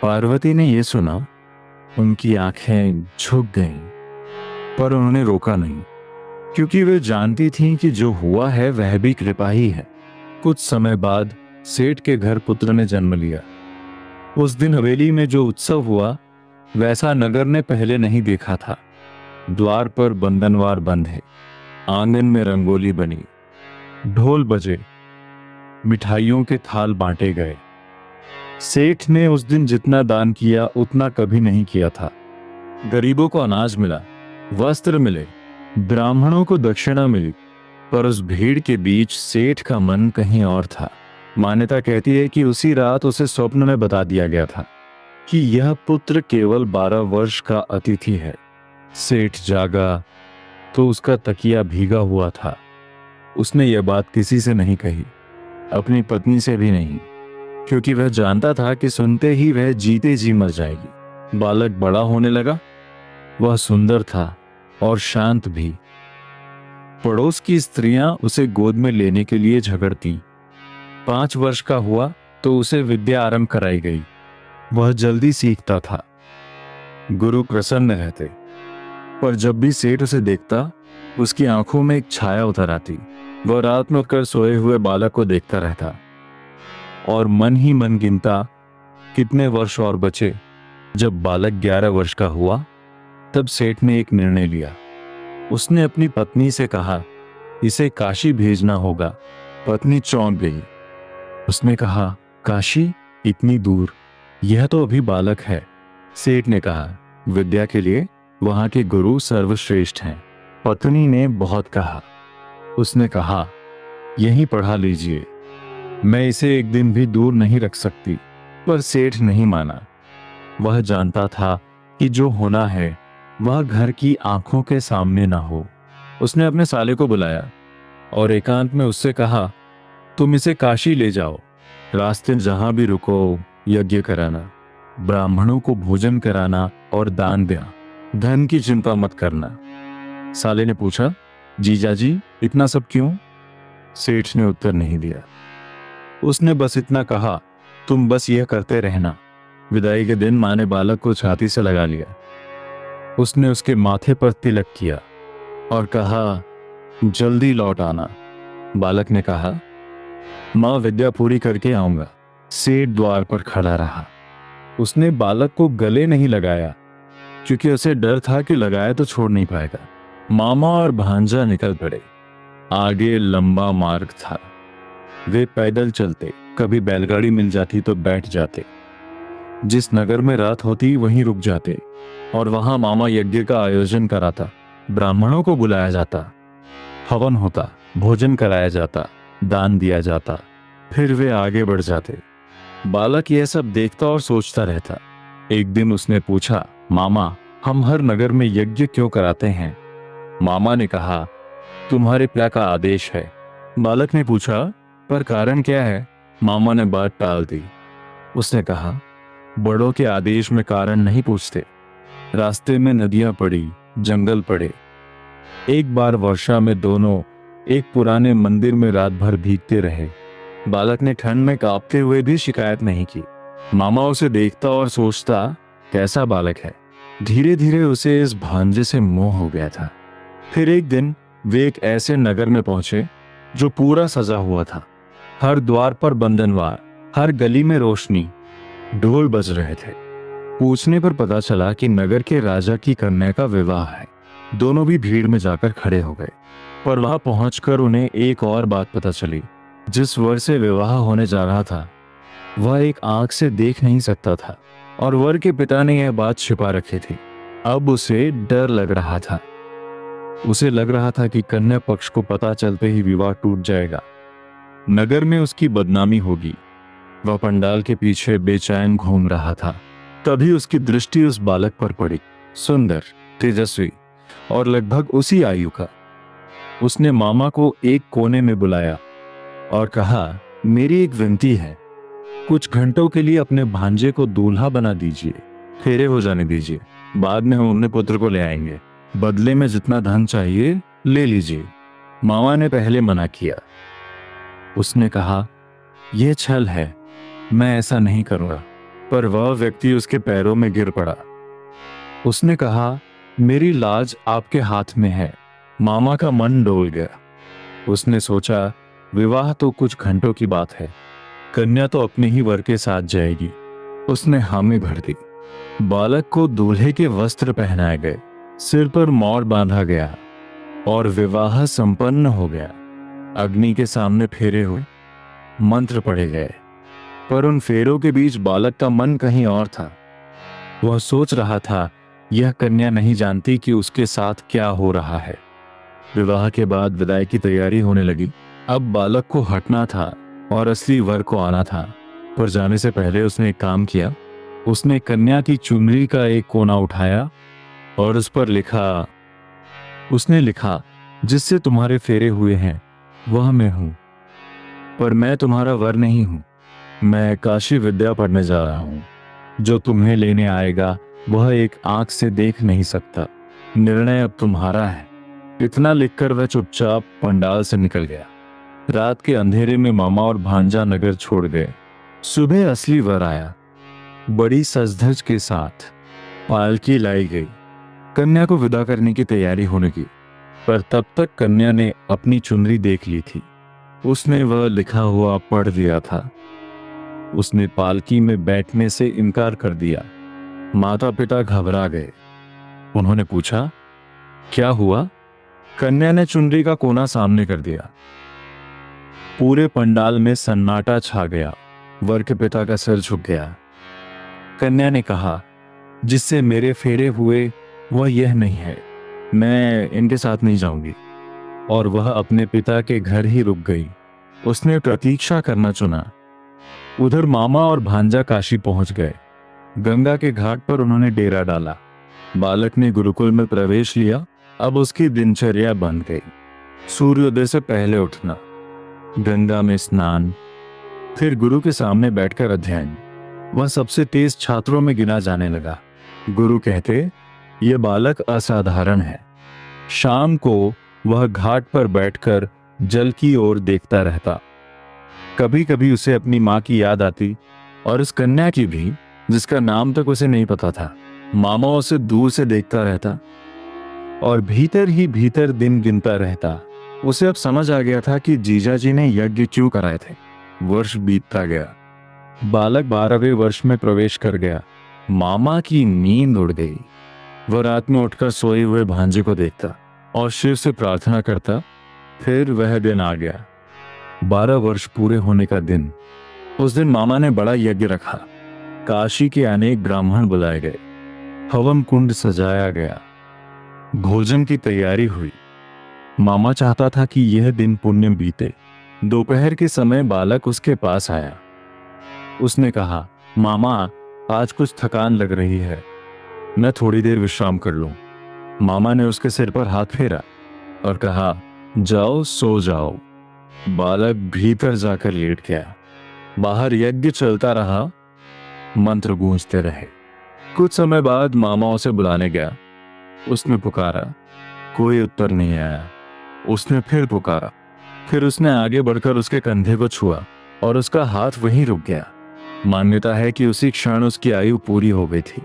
पार्वती ने यह सुना, उनकी आंखें झुक गईं, पर उन्होंने रोका नहीं, क्योंकि वे जानती थीं कि जो हुआ है वह भी कृपा ही है। कुछ समय बाद सेठ के घर पुत्र ने जन्म लिया। उस दिन हवेली में जो उत्सव हुआ वैसा नगर ने पहले नहीं देखा था। द्वार पर बंधनवार बंद है, आंगन में रंगोली बनी, ढोल बजे, मिठाइयों के थाल बांटे गए। सेठ ने उस दिन जितना दान किया उतना कभी नहीं किया था। गरीबों को अनाज मिला, वस्त्र मिले, ब्राह्मणों को दक्षिणा मिली, पर उस भीड़ के बीच सेठ का मन कहीं और था। मान्यता कहती है कि उसी रात उसे स्वप्न में बता दिया गया था कि यह पुत्र केवल 12 वर्ष का अतिथि है। सेठ जागा तो उसका तकिया भीगा हुआ था। उसने यह बात किसी से नहीं कही, अपनी पत्नी से भी नहीं, क्योंकि वह जानता था कि सुनते ही वह जीते जी मर जाएगी। बालक बड़ा होने लगा। वह सुंदर था और शांत भी। पड़ोस की स्त्रियां उसे गोद में लेने के लिए झगड़ती। 5 वर्ष का हुआ तो उसे विद्या आरंभ कराई गई। वह जल्दी सीखता था। गुरु प्रसन्न रहते, पर जब भी सेठ उसे देखता उसकी आंखों में एक छाया उतर आती। वह रात में उठकर सोए हुए बालक को देखता रहता और मन ही मन गिनता कितने वर्ष और बचे। जब बालक 11 वर्ष का हुआ तब सेठ ने एक निर्णय लिया। उसने अपनी पत्नी से कहा, इसे काशी भेजना होगा। पत्नी चौंक गई। उसने कहा, काशी? इतनी दूर? यह तो अभी बालक है। सेठ ने कहा, विद्या के लिए वहां के गुरु सर्वश्रेष्ठ हैं। पत्नी ने बहुत कहा। उसने कहा, यहीं पढ़ा लीजिए, मैं इसे एक दिन भी दूर नहीं रख सकती। पर सेठ नहीं माना। वह जानता था कि जो होना है वह घर की आंखों के सामने ना हो। उसने अपने साले को बुलाया और एकांत में उससे कहा, तुम इसे काशी ले जाओ, रास्ते जहां भी रुको यज्ञ कराना, ब्राह्मणों को भोजन कराना और दान देना, धन की चिंता मत करना। साले ने पूछा, जीजाजी इतना सब क्यों? सेठ ने उत्तर नहीं दिया। उसने बस इतना कहा, तुम बस यह करते रहना। विदाई के दिन माँ ने बालक को छाती से लगा लिया। उसने उसके माथे पर तिलक किया और कहा, जल्दी लौट आना। बालक ने कहा, माँ विद्या पूरी करके आऊंगा। सेठ द्वार पर खड़ा रहा। उसने बालक को गले नहीं लगाया, क्योंकि उसे डर था कि लगाया तो छोड़ नहीं पाएगा। मामा और भांजा निकल पड़े। आगे लंबा मार्ग था। वे पैदल चलते, कभी बैलगाड़ी मिल जाती तो बैठ जाते। जिस नगर में रात होती वहीं रुक जाते और वहां मामा यज्ञ का आयोजन कराता। ब्राह्मणों को बुलाया जाता, हवन होता, भोजन कराया जाता, दान दिया जाता, फिर वे आगे बढ़ जाते। बालक यह सब देखता और सोचता रहता। एक दिन उसने पूछा, मामा हम हर नगर में यज्ञ क्यों कराते हैं? मामा ने कहा, तुम्हारे पिता का आदेश है। बालक ने पूछा, पर कारण क्या है? मामा ने बात टाल दी। उसने कहा, बड़ों के आदेश में कारण नहीं पूछते। रास्ते में नदियां पड़ी, जंगल पड़े। एक बार वर्षा में दोनों एक पुराने मंदिर में रात भर भीगते रहे। बालक ने ठंड में कांपते हुए भी शिकायत नहीं की। मामा उसे देखता और सोचता, कैसा बालक है। धीरे धीरे उसे इस भांजे से मोह हो गया था। फिर एक दिन वे एक ऐसे नगर में पहुंचे जो पूरा सजा हुआ था। हर द्वार पर बंधनवार, हर गली में रोशनी, ढोल बज रहे थे। पूछने पर पता चला कि नगर के राजा की कन्या का विवाह है। दोनों भी भीड़ में जाकर खड़े हो गए। पर वहां पहुंचकर उन्हें एक और बात पता चली। जिस वर से विवाह होने जा रहा था वह एक आंख से देख नहीं सकता था और वर के पिता ने यह बात छिपा रखी थी। अब उसे डर लग रहा था। उसे लग रहा था कि कन्या पक्ष को पता चलते ही विवाह टूट जाएगा, नगर में उसकी बदनामी होगी। वह पंडाल के पीछे बेचैन घूम रहा था। तभी उसकी दृष्टि उस बालक पर पड़ी, सुंदर, तेजस्वी और लगभग उसी आयु का। उसने मामा को एक कोने में बुलाया और कहा, मेरी एक विनती है, कुछ घंटों के लिए अपने भांजे को दूल्हा बना दीजिए, फेरे हो जाने दीजिए। बाद में हम अपने पुत्र को ले आएंगे। बदले में जितना धन चाहिए ले लीजिए। मामा ने पहले मना किया। उसने कहा, यह छल है, मैं ऐसा नहीं करूंगा। पर वह व्यक्ति उसके पैरों में गिर पड़ा। उसने कहा, मेरी लाज आपके हाथ में है। मामा का मन डोल गया। उसने सोचा, विवाह तो कुछ घंटों की बात है, कन्या तो अपने ही वर के साथ जाएगी। उसने हामी भर दी। बालक को दूल्हे के वस्त्र पहनाए गए, सिर पर मोर बांधा गया और विवाह संपन्न हो गया। अग्नि के सामने फेरे हुए, मंत्र पढ़े गए। पर उन फेरों के बीच बालक का मन कहीं और था। वह सोच रहा था, यह कन्या नहीं जानती कि उसके साथ क्या हो रहा है। विवाह के बाद विदाई की तैयारी होने लगी। अब बालक को हटना था और असली वर को आना था। पर जाने से पहले उसने एक काम किया। उसने कन्या की चुनरी का एक कोना उठाया और उस पर उसने लिखा, जिससे तुम्हारे फेरे हुए हैं वह मैं हूं, पर मैं तुम्हारा वर नहीं हूं। मैं काशी विद्या पढ़ने जा रहा हूं। जो तुम्हें लेने आएगा वह एक आंख से देख नहीं सकता। निर्णय अब तुम्हारा है। इतना लिखकर वह चुपचाप पंडाल से निकल गया। रात के अंधेरे में मामा और भांजा नगर छोड़ गए। सुबह असली वर आया। बड़ी सजधज के साथ पालकी लाई गई। कन्या को विदा करने की तैयारी होने की, पर तब तक कन्या ने अपनी चुनरी देख ली थी। उसने वह लिखा हुआ पढ़ दिया था। उसने पालकी में बैठने से इनकार कर दिया। माता पिता घबरा गए। उन्होंने पूछा, क्या हुआ? कन्या ने चुनरी का कोना सामने कर दिया। पूरे पंडाल में सन्नाटा छा गया। वर के पिता का सिर झुक गया। कन्या ने कहा, जिससे मेरे फेरे हुए वह यह नहीं है, मैं इनके साथ नहीं जाऊंगी। और वह अपने पिता के घर ही रुक गई। उसने प्रतीक्षा करना चुना। उधर मामा और भांजा काशी पहुंच गए। गंगा के घाट पर उन्होंने डेरा डाला। बालक ने गुरुकुल में प्रवेश लिया। अब उसकी दिनचर्या बन गई। सूर्योदय से पहले उठना, गंगा में स्नान, फिर गुरु के सामने बैठकर अध्ययन। वह सबसे तेज छात्रों में गिना जाने लगा। गुरु कहते, यह बालक असाधारण है। शाम को वह घाट पर बैठकर जल की ओर देखता रहता। कभी कभी उसे अपनी माँ की याद आती और उस कन्या की भी, जिसका नाम तक उसे नहीं पता था। मामा उसे दूर से देखता रहता और भीतर ही भीतर दिन गिनता रहता। उसे अब समझ आ गया था कि जीजाजी ने यज्ञ क्यों कराए थे। वर्ष बीतता गया। बालक 12वें वर्ष में प्रवेश कर गया। मामा की नींद उड़ गई। वह रात में उठकर सोए हुए भांजे को देखता और शिव से प्रार्थना करता। फिर वह दिन आ गया, 12 वर्ष पूरे होने का दिन। उस दिन मामा ने बड़ा यज्ञ रखा। काशी के अनेक ब्राह्मण बुलाए गए। हवन कुंड सजाया गया। भोजन की तैयारी हुई। मामा चाहता था कि यह दिन पुण्य बीते। दोपहर के समय बालक उसके पास आया। उसने कहा, मामा, आज कुछ थकान लग रही है, मैं थोड़ी देर विश्राम कर लूं। मामा ने उसके सिर पर हाथ फेरा और कहा, जाओ सो जाओ। बालक भीतर जाकर लेट गया। बाहर यज्ञ चलता रहा। मंत्र गूंजते रहे। कुछ समय बाद मामा उसे बुलाने गया। उसने पुकारा, कोई उत्तर नहीं आया। उसने फिर पुकारा, फिर उसने आगे बढ़कर उसके कंधे को छुआ और उसका हाथ वहीं रुक गया। मान्यता है कि उसी क्षण उसकी आयु पूरी हो गई थी।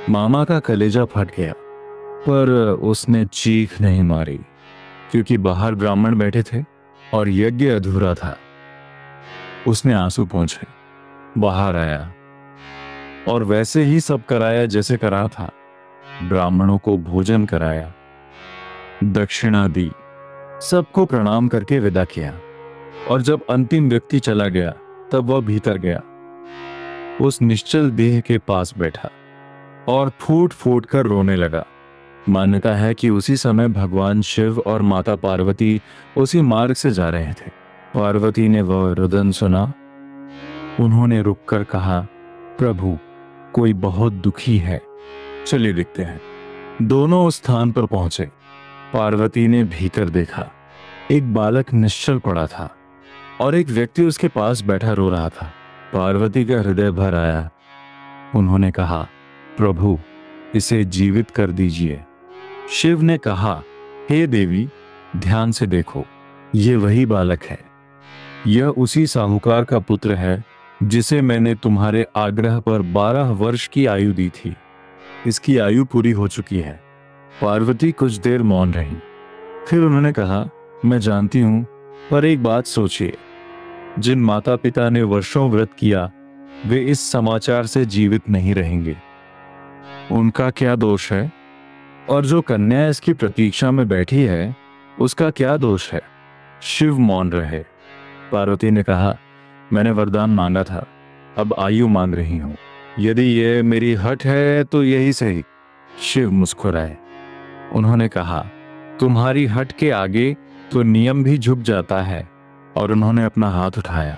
मामा का कलेजा फट गया, पर उसने चीख नहीं मारी, क्योंकि बाहर ब्राह्मण बैठे थे और यज्ञ अधूरा था। उसने आंसू पोंछे, बाहर आया और वैसे ही सब कराया जैसे करा था। ब्राह्मणों को भोजन कराया, दक्षिणा दी, सबको प्रणाम करके विदा किया, और जब अंतिम व्यक्ति चला गया तब वह भीतर गया। उस निश्चल देह के पास बैठा और फूट फूट कर रोने लगा। मान्यता है कि उसी समय भगवान शिव और माता पार्वती उसी मार्ग से जा रहे थे। पार्वती ने वह रुदन सुना। उन्होंने रुककर कहा, प्रभु, कोई बहुत दुखी है, चलिए देखते हैं। दोनों उस स्थान पर पहुंचे। पार्वती ने भीतर देखा। एक बालक निश्चल पड़ा था और एक व्यक्ति उसके पास बैठा रो रहा था। पार्वती का हृदय भर आया। उन्होंने कहा, प्रभु, इसे जीवित कर दीजिए। शिव ने कहा, हे देवी, ध्यान से देखो, ये वही बालक है। यह उसी साहूकार का पुत्र है जिसे मैंने तुम्हारे आग्रह पर 12 वर्ष की आयु दी थी। इसकी आयु पूरी हो चुकी है। पार्वती कुछ देर मौन रही। फिर उन्होंने कहा, मैं जानती हूं, पर एक बात सोचिए, जिन माता पिता ने वर्षों व्रत किया वे इस समाचार से जीवित नहीं रहेंगे। उनका क्या दोष है? और जो कन्या इसकी प्रतीक्षा में बैठी है उसका क्या दोष है? शिव मौन रहे। पार्वती ने कहा, मैंने वरदान मांगा था, अब आयु मांग रही हूं। यदि ये मेरी हट है तो यही सही। शिव मुस्कुराए। उन्होंने कहा, तुम्हारी हट के आगे तो नियम भी झुक जाता है। और उन्होंने अपना हाथ उठाया।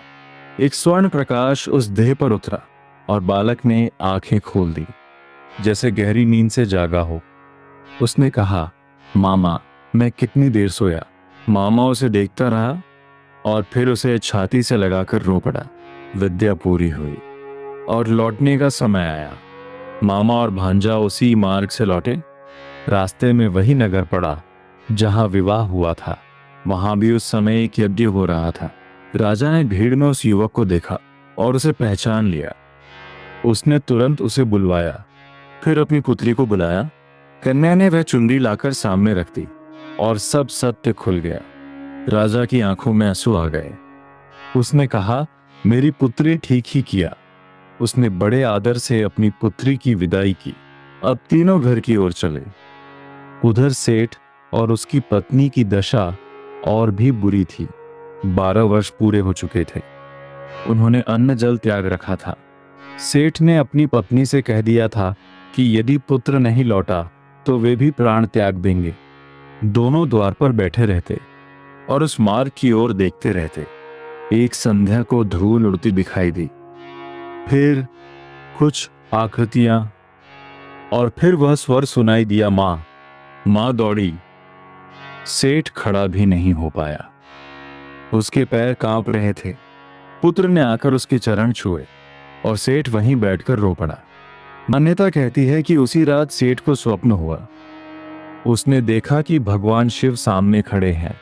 एक स्वर्ण प्रकाश उस देह पर उतरा और बालक ने आंखें खोल दी, जैसे गहरी नींद से जागा हो। उसने कहा, मामा, मैं कितनी देर सोया? मामा उसे देखता रहा और फिर उसे छाती से लगाकर रो पड़ा। विद्या पूरी हुई और लौटने का समय आया। मामा और भांजा उसी मार्ग से लौटे। रास्ते में वही नगर पड़ा जहां विवाह हुआ था। वहां भी उस समय एक यज्ञ हो रहा था। राजा ने भीड़ में उस युवक को देखा और उसे पहचान लिया। उसने तुरंत उसे बुलवाया, फिर अपनी पुत्री को बुलाया। कन्या ने वह चुनरी लाकर सामने रख दी और सब सत्य खुल गया। राजा की आंखों में आंसू आ गए। उसने कहा, मेरी पुत्री ठीक ही किया। उसने बड़े आदर से अपनी पुत्री की विदाई की। अब तीनों घर की ओर चले। उधर सेठ और उसकी पत्नी की दशा और भी बुरी थी। 12 वर्ष पूरे हो चुके थे। उन्होंने अन्न जल त्याग रखा था। सेठ ने अपनी पत्नी से कह दिया था कि यदि पुत्र नहीं लौटा तो वे भी प्राण त्याग देंगे। दोनों द्वार पर बैठे रहते और उस मार्ग की ओर देखते रहते। एक संध्या को धूल उड़ती दिखाई दी, फिर कुछ आकृतियां, और फिर वह स्वर सुनाई दिया, माँ। माँ दौड़ी। सेठ खड़ा भी नहीं हो पाया। उसके पैर कांप रहे थे। पुत्र ने आकर उसके चरण छुए और सेठ वहीं बैठकर रो पड़ा। मान्यता कहती है कि उसी रात सेठ को स्वप्न हुआ। उसने देखा कि भगवान शिव सामने खड़े हैं।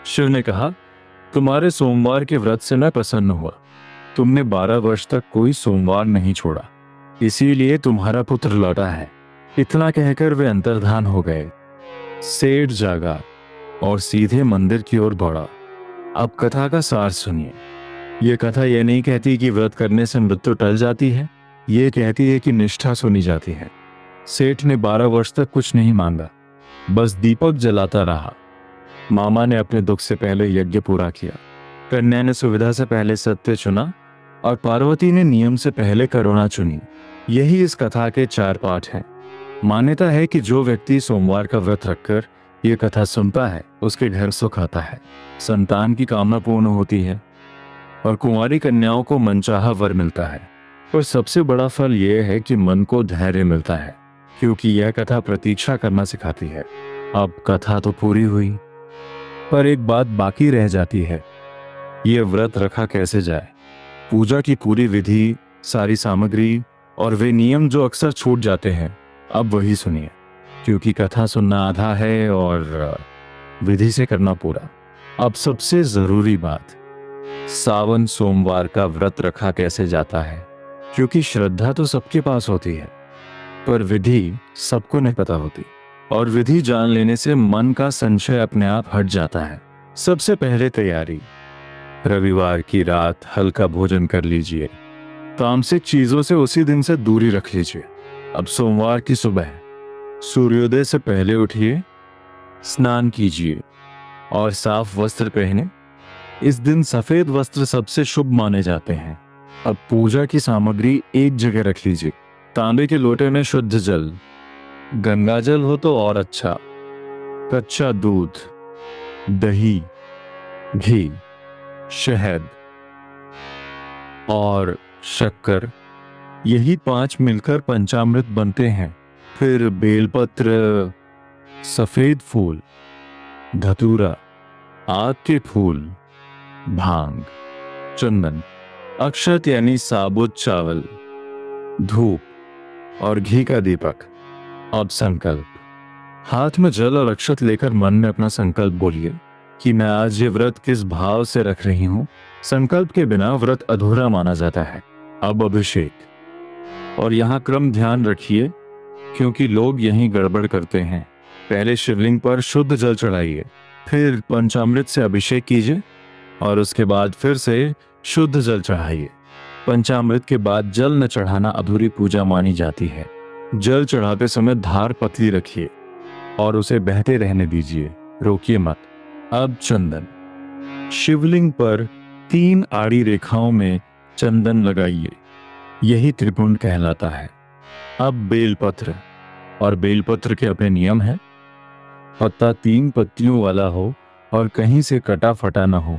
शिव ने कहा, तुम्हारे सोमवार के व्रत से मैं प्रसन्न हुआ। तुमने 12 वर्ष तक कोई सोमवार नहीं छोड़ा, इसीलिए तुम्हारा पुत्र लौटा है। इतना कहकर वे अंतर्धान हो गए। सेठ जागा और सीधे मंदिर की ओर दौड़ा। अब कथा का सार सुनिए। यह कथा यह नहीं कहती कि व्रत करने से मृत्यु टल जाती है, ये कहती है कि निष्ठा सुनी जाती है। सेठ ने 12 वर्ष तक कुछ नहीं मांगा, बस दीपक जलाता रहा। मामा ने अपने दुख से पहले यज्ञ पूरा किया। कन्या ने सुविधा से पहले सत्य चुना और पार्वती ने नियम से पहले करुणा चुनी। यही इस कथा के 4 पाठ हैं। मान्यता है कि जो व्यक्ति सोमवार का व्रत रखकर यह कथा सुनता है उसके घर सुख आता है, संतान की कामना पूर्ण होती है और कुंवारी कन्याओं को मनचाहा वर मिलता है। और सबसे बड़ा फल यह है कि मन को धैर्य मिलता है, क्योंकि यह कथा प्रतीक्षा करना सिखाती है। अब कथा तो पूरी हुई, पर एक बात बाकी रह जाती है, यह व्रत रखा कैसे जाए। पूजा की पूरी विधि, सारी सामग्री और वे नियम जो अक्सर छूट जाते हैं, अब वही सुनिए, क्योंकि कथा सुनना आधा है और विधि से करना पूरा। अब सबसे जरूरी बात, सावन सोमवार का व्रत रखा कैसे जाता है, क्योंकि श्रद्धा तो सबके पास होती है पर विधि सबको नहीं पता होती, और विधि जान लेने से मन का संशय अपने आप हट जाता है। सबसे पहले तैयारी, रविवार की रात हल्का भोजन कर लीजिए, तामसिक चीजों से उसी दिन से दूरी रख लीजिए। अब सोमवार की सुबह सूर्योदय से पहले उठिए, स्नान कीजिए और साफ वस्त्र पहने। इस दिन सफेद वस्त्र सबसे शुभ माने जाते हैं। अब पूजा की सामग्री एक जगह रख लीजिए। तांबे के लोटे में शुद्ध जल, गंगा जल हो तो और अच्छा, कच्चा दूध, दही, घी, शहद और शक्कर, यही 5 मिलकर पंचामृत बनते हैं। फिर बेलपत्र, सफेद फूल, धतूरा, आग के फूल, भांग, चंदन, अक्षत यानी साबुत चावल, धूप और घी का दीपक। अब संकल्प, हाथ में जल और अक्षत लेकर मन में अपना संकल्प बोलिए कि मैं आज ये व्रत किस भाव से रख रही हूं। संकल्प के बिना व्रत अधूरा माना जाता है। अब अभिषेक, और यहाँ क्रम ध्यान रखिए क्योंकि लोग यहीं गड़बड़ करते हैं। पहले शिवलिंग पर शुद्ध जल चढ़ाइए, फिर पंचामृत से अभिषेक कीजिए और उसके बाद फिर से शुद्ध जल चढ़ाइए। पंचामृत के बाद जल न चढ़ाना अधूरी पूजा मानी जाती है। जल चढ़ाते समय धार पतली रखिए और उसे बहते रहने दीजिए, रोकिए मत। अब चंदन, शिवलिंग पर 3 आड़ी रेखाओं में चंदन लगाइए, यही त्रिपुंड कहलाता है। अब बेलपत्र, और बेलपत्र के अपने नियम है। पत्ता 3 पत्तियों वाला हो और कहीं से कटा फटा न हो,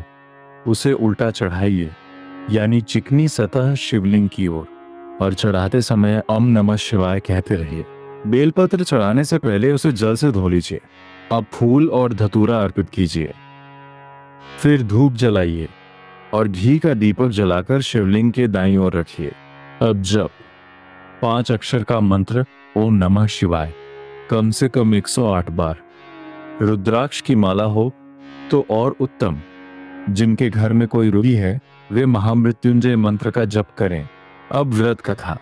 उसे उल्टा चढ़ाइए, यानी चिकनी सतह शिवलिंग की ओर, और चढ़ाते समय ओम नमः शिवाय कहते रहिए। बेलपत्र चढ़ाने से पहले उसे जल से धो लीजिए। अब फूल और धतूरा अर्पित कीजिए, फिर धूप जलाइए और घी का दीपक जलाकर शिवलिंग के दाईं ओर रखिए। अब जप, 5 अक्षर का मंत्र ओम नमः शिवाय कम से कम 108 बार। रुद्राक्ष की माला हो तो और उत्तम। जिनके घर में कोई रोगी है वे महामृत्युंजय मंत्र का जप करें। अब व्रत कथा,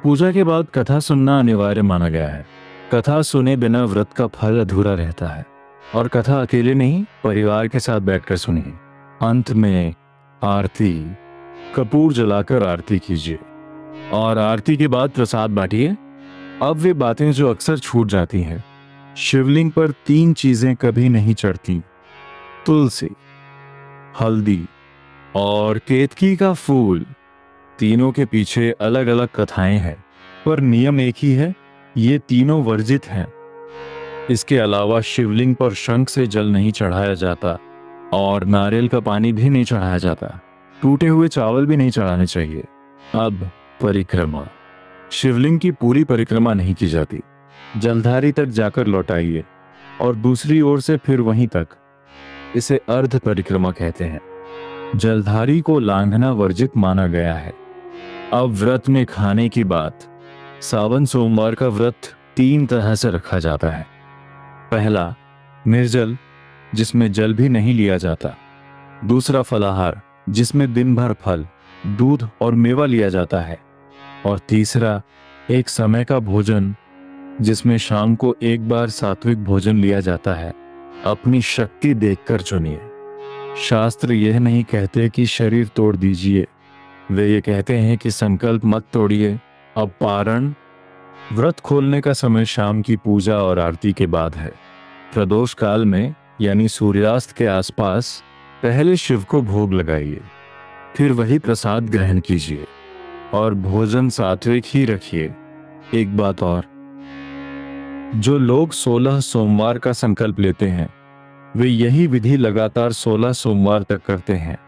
पूजा के बाद कथा सुनना अनिवार्य माना गया है। कथा सुने बिना व्रत का फल अधूरा रहता है, और कथा अकेले नहीं परिवार के साथ बैठकर सुनिए। अंत में आरती, कपूर जलाकर आरती कीजिए और आरती के बाद प्रसाद बांटिए। अब वे बातें जो अक्सर छूट जाती हैं, शिवलिंग पर 3 चीजें कभी नहीं चढ़ती, तुलसी, हल्दी और केतकी का फूल। तीनों के पीछे अलग अलग कथाएं हैं, पर नियम एक ही है, ये तीनों वर्जित हैं। इसके अलावा शिवलिंग पर शंख से जल नहीं चढ़ाया जाता और नारियल का पानी भी नहीं चढ़ाया जाता। टूटे हुए चावल भी नहीं चढ़ाने चाहिए। अब परिक्रमा, शिवलिंग की पूरी परिक्रमा नहीं की जाती। जलधारी तक जाकर लौटाइए और दूसरी ओर से फिर वहीं तक। इसे अर्ध परिक्रमा कहते हैं। जलधारी को लांघना वर्जित माना गया है। अब व्रत में खाने की बात, सावन सोमवार का व्रत 3 तरह से रखा जाता है। पहला निर्जल, जिसमें जल भी नहीं लिया जाता। दूसरा फलाहार, जिसमें दिन भर फल, दूध और मेवा लिया जाता है। और तीसरा एक समय का भोजन, जिसमें शाम को एक बार सात्विक भोजन लिया जाता है। अपनी शक्ति देखकर चुनिए। शास्त्र यह नहीं कहते कि शरीर तोड़ दीजिए, वे ये कहते हैं कि संकल्प मत तोड़िए। अब पारण, व्रत खोलने का समय शाम की पूजा और आरती के बाद है। प्रदोष काल में यानी सूर्यास्त के आसपास पहले शिव को भोग लगाइए, फिर वही प्रसाद ग्रहण कीजिए और भोजन सात्विक ही रखिए। एक बात और, जो लोग 16 सोमवार का संकल्प लेते हैं वे यही विधि लगातार 16 सोमवार तक करते हैं,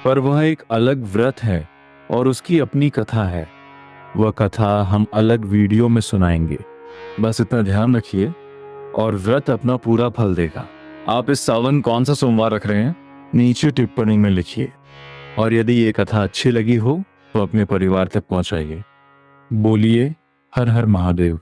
पर वह एक अलग व्रत है और उसकी अपनी कथा है। वह कथा हम अलग वीडियो में सुनाएंगे। बस इतना ध्यान रखिए और व्रत अपना पूरा फल देगा। आप इस सावन कौन सा सोमवार रख रहे हैं, नीचे टिप्पणी में लिखिए। और यदि ये कथा अच्छी लगी हो तो अपने परिवार तक पहुंचाइए। बोलिए हर हर महादेव।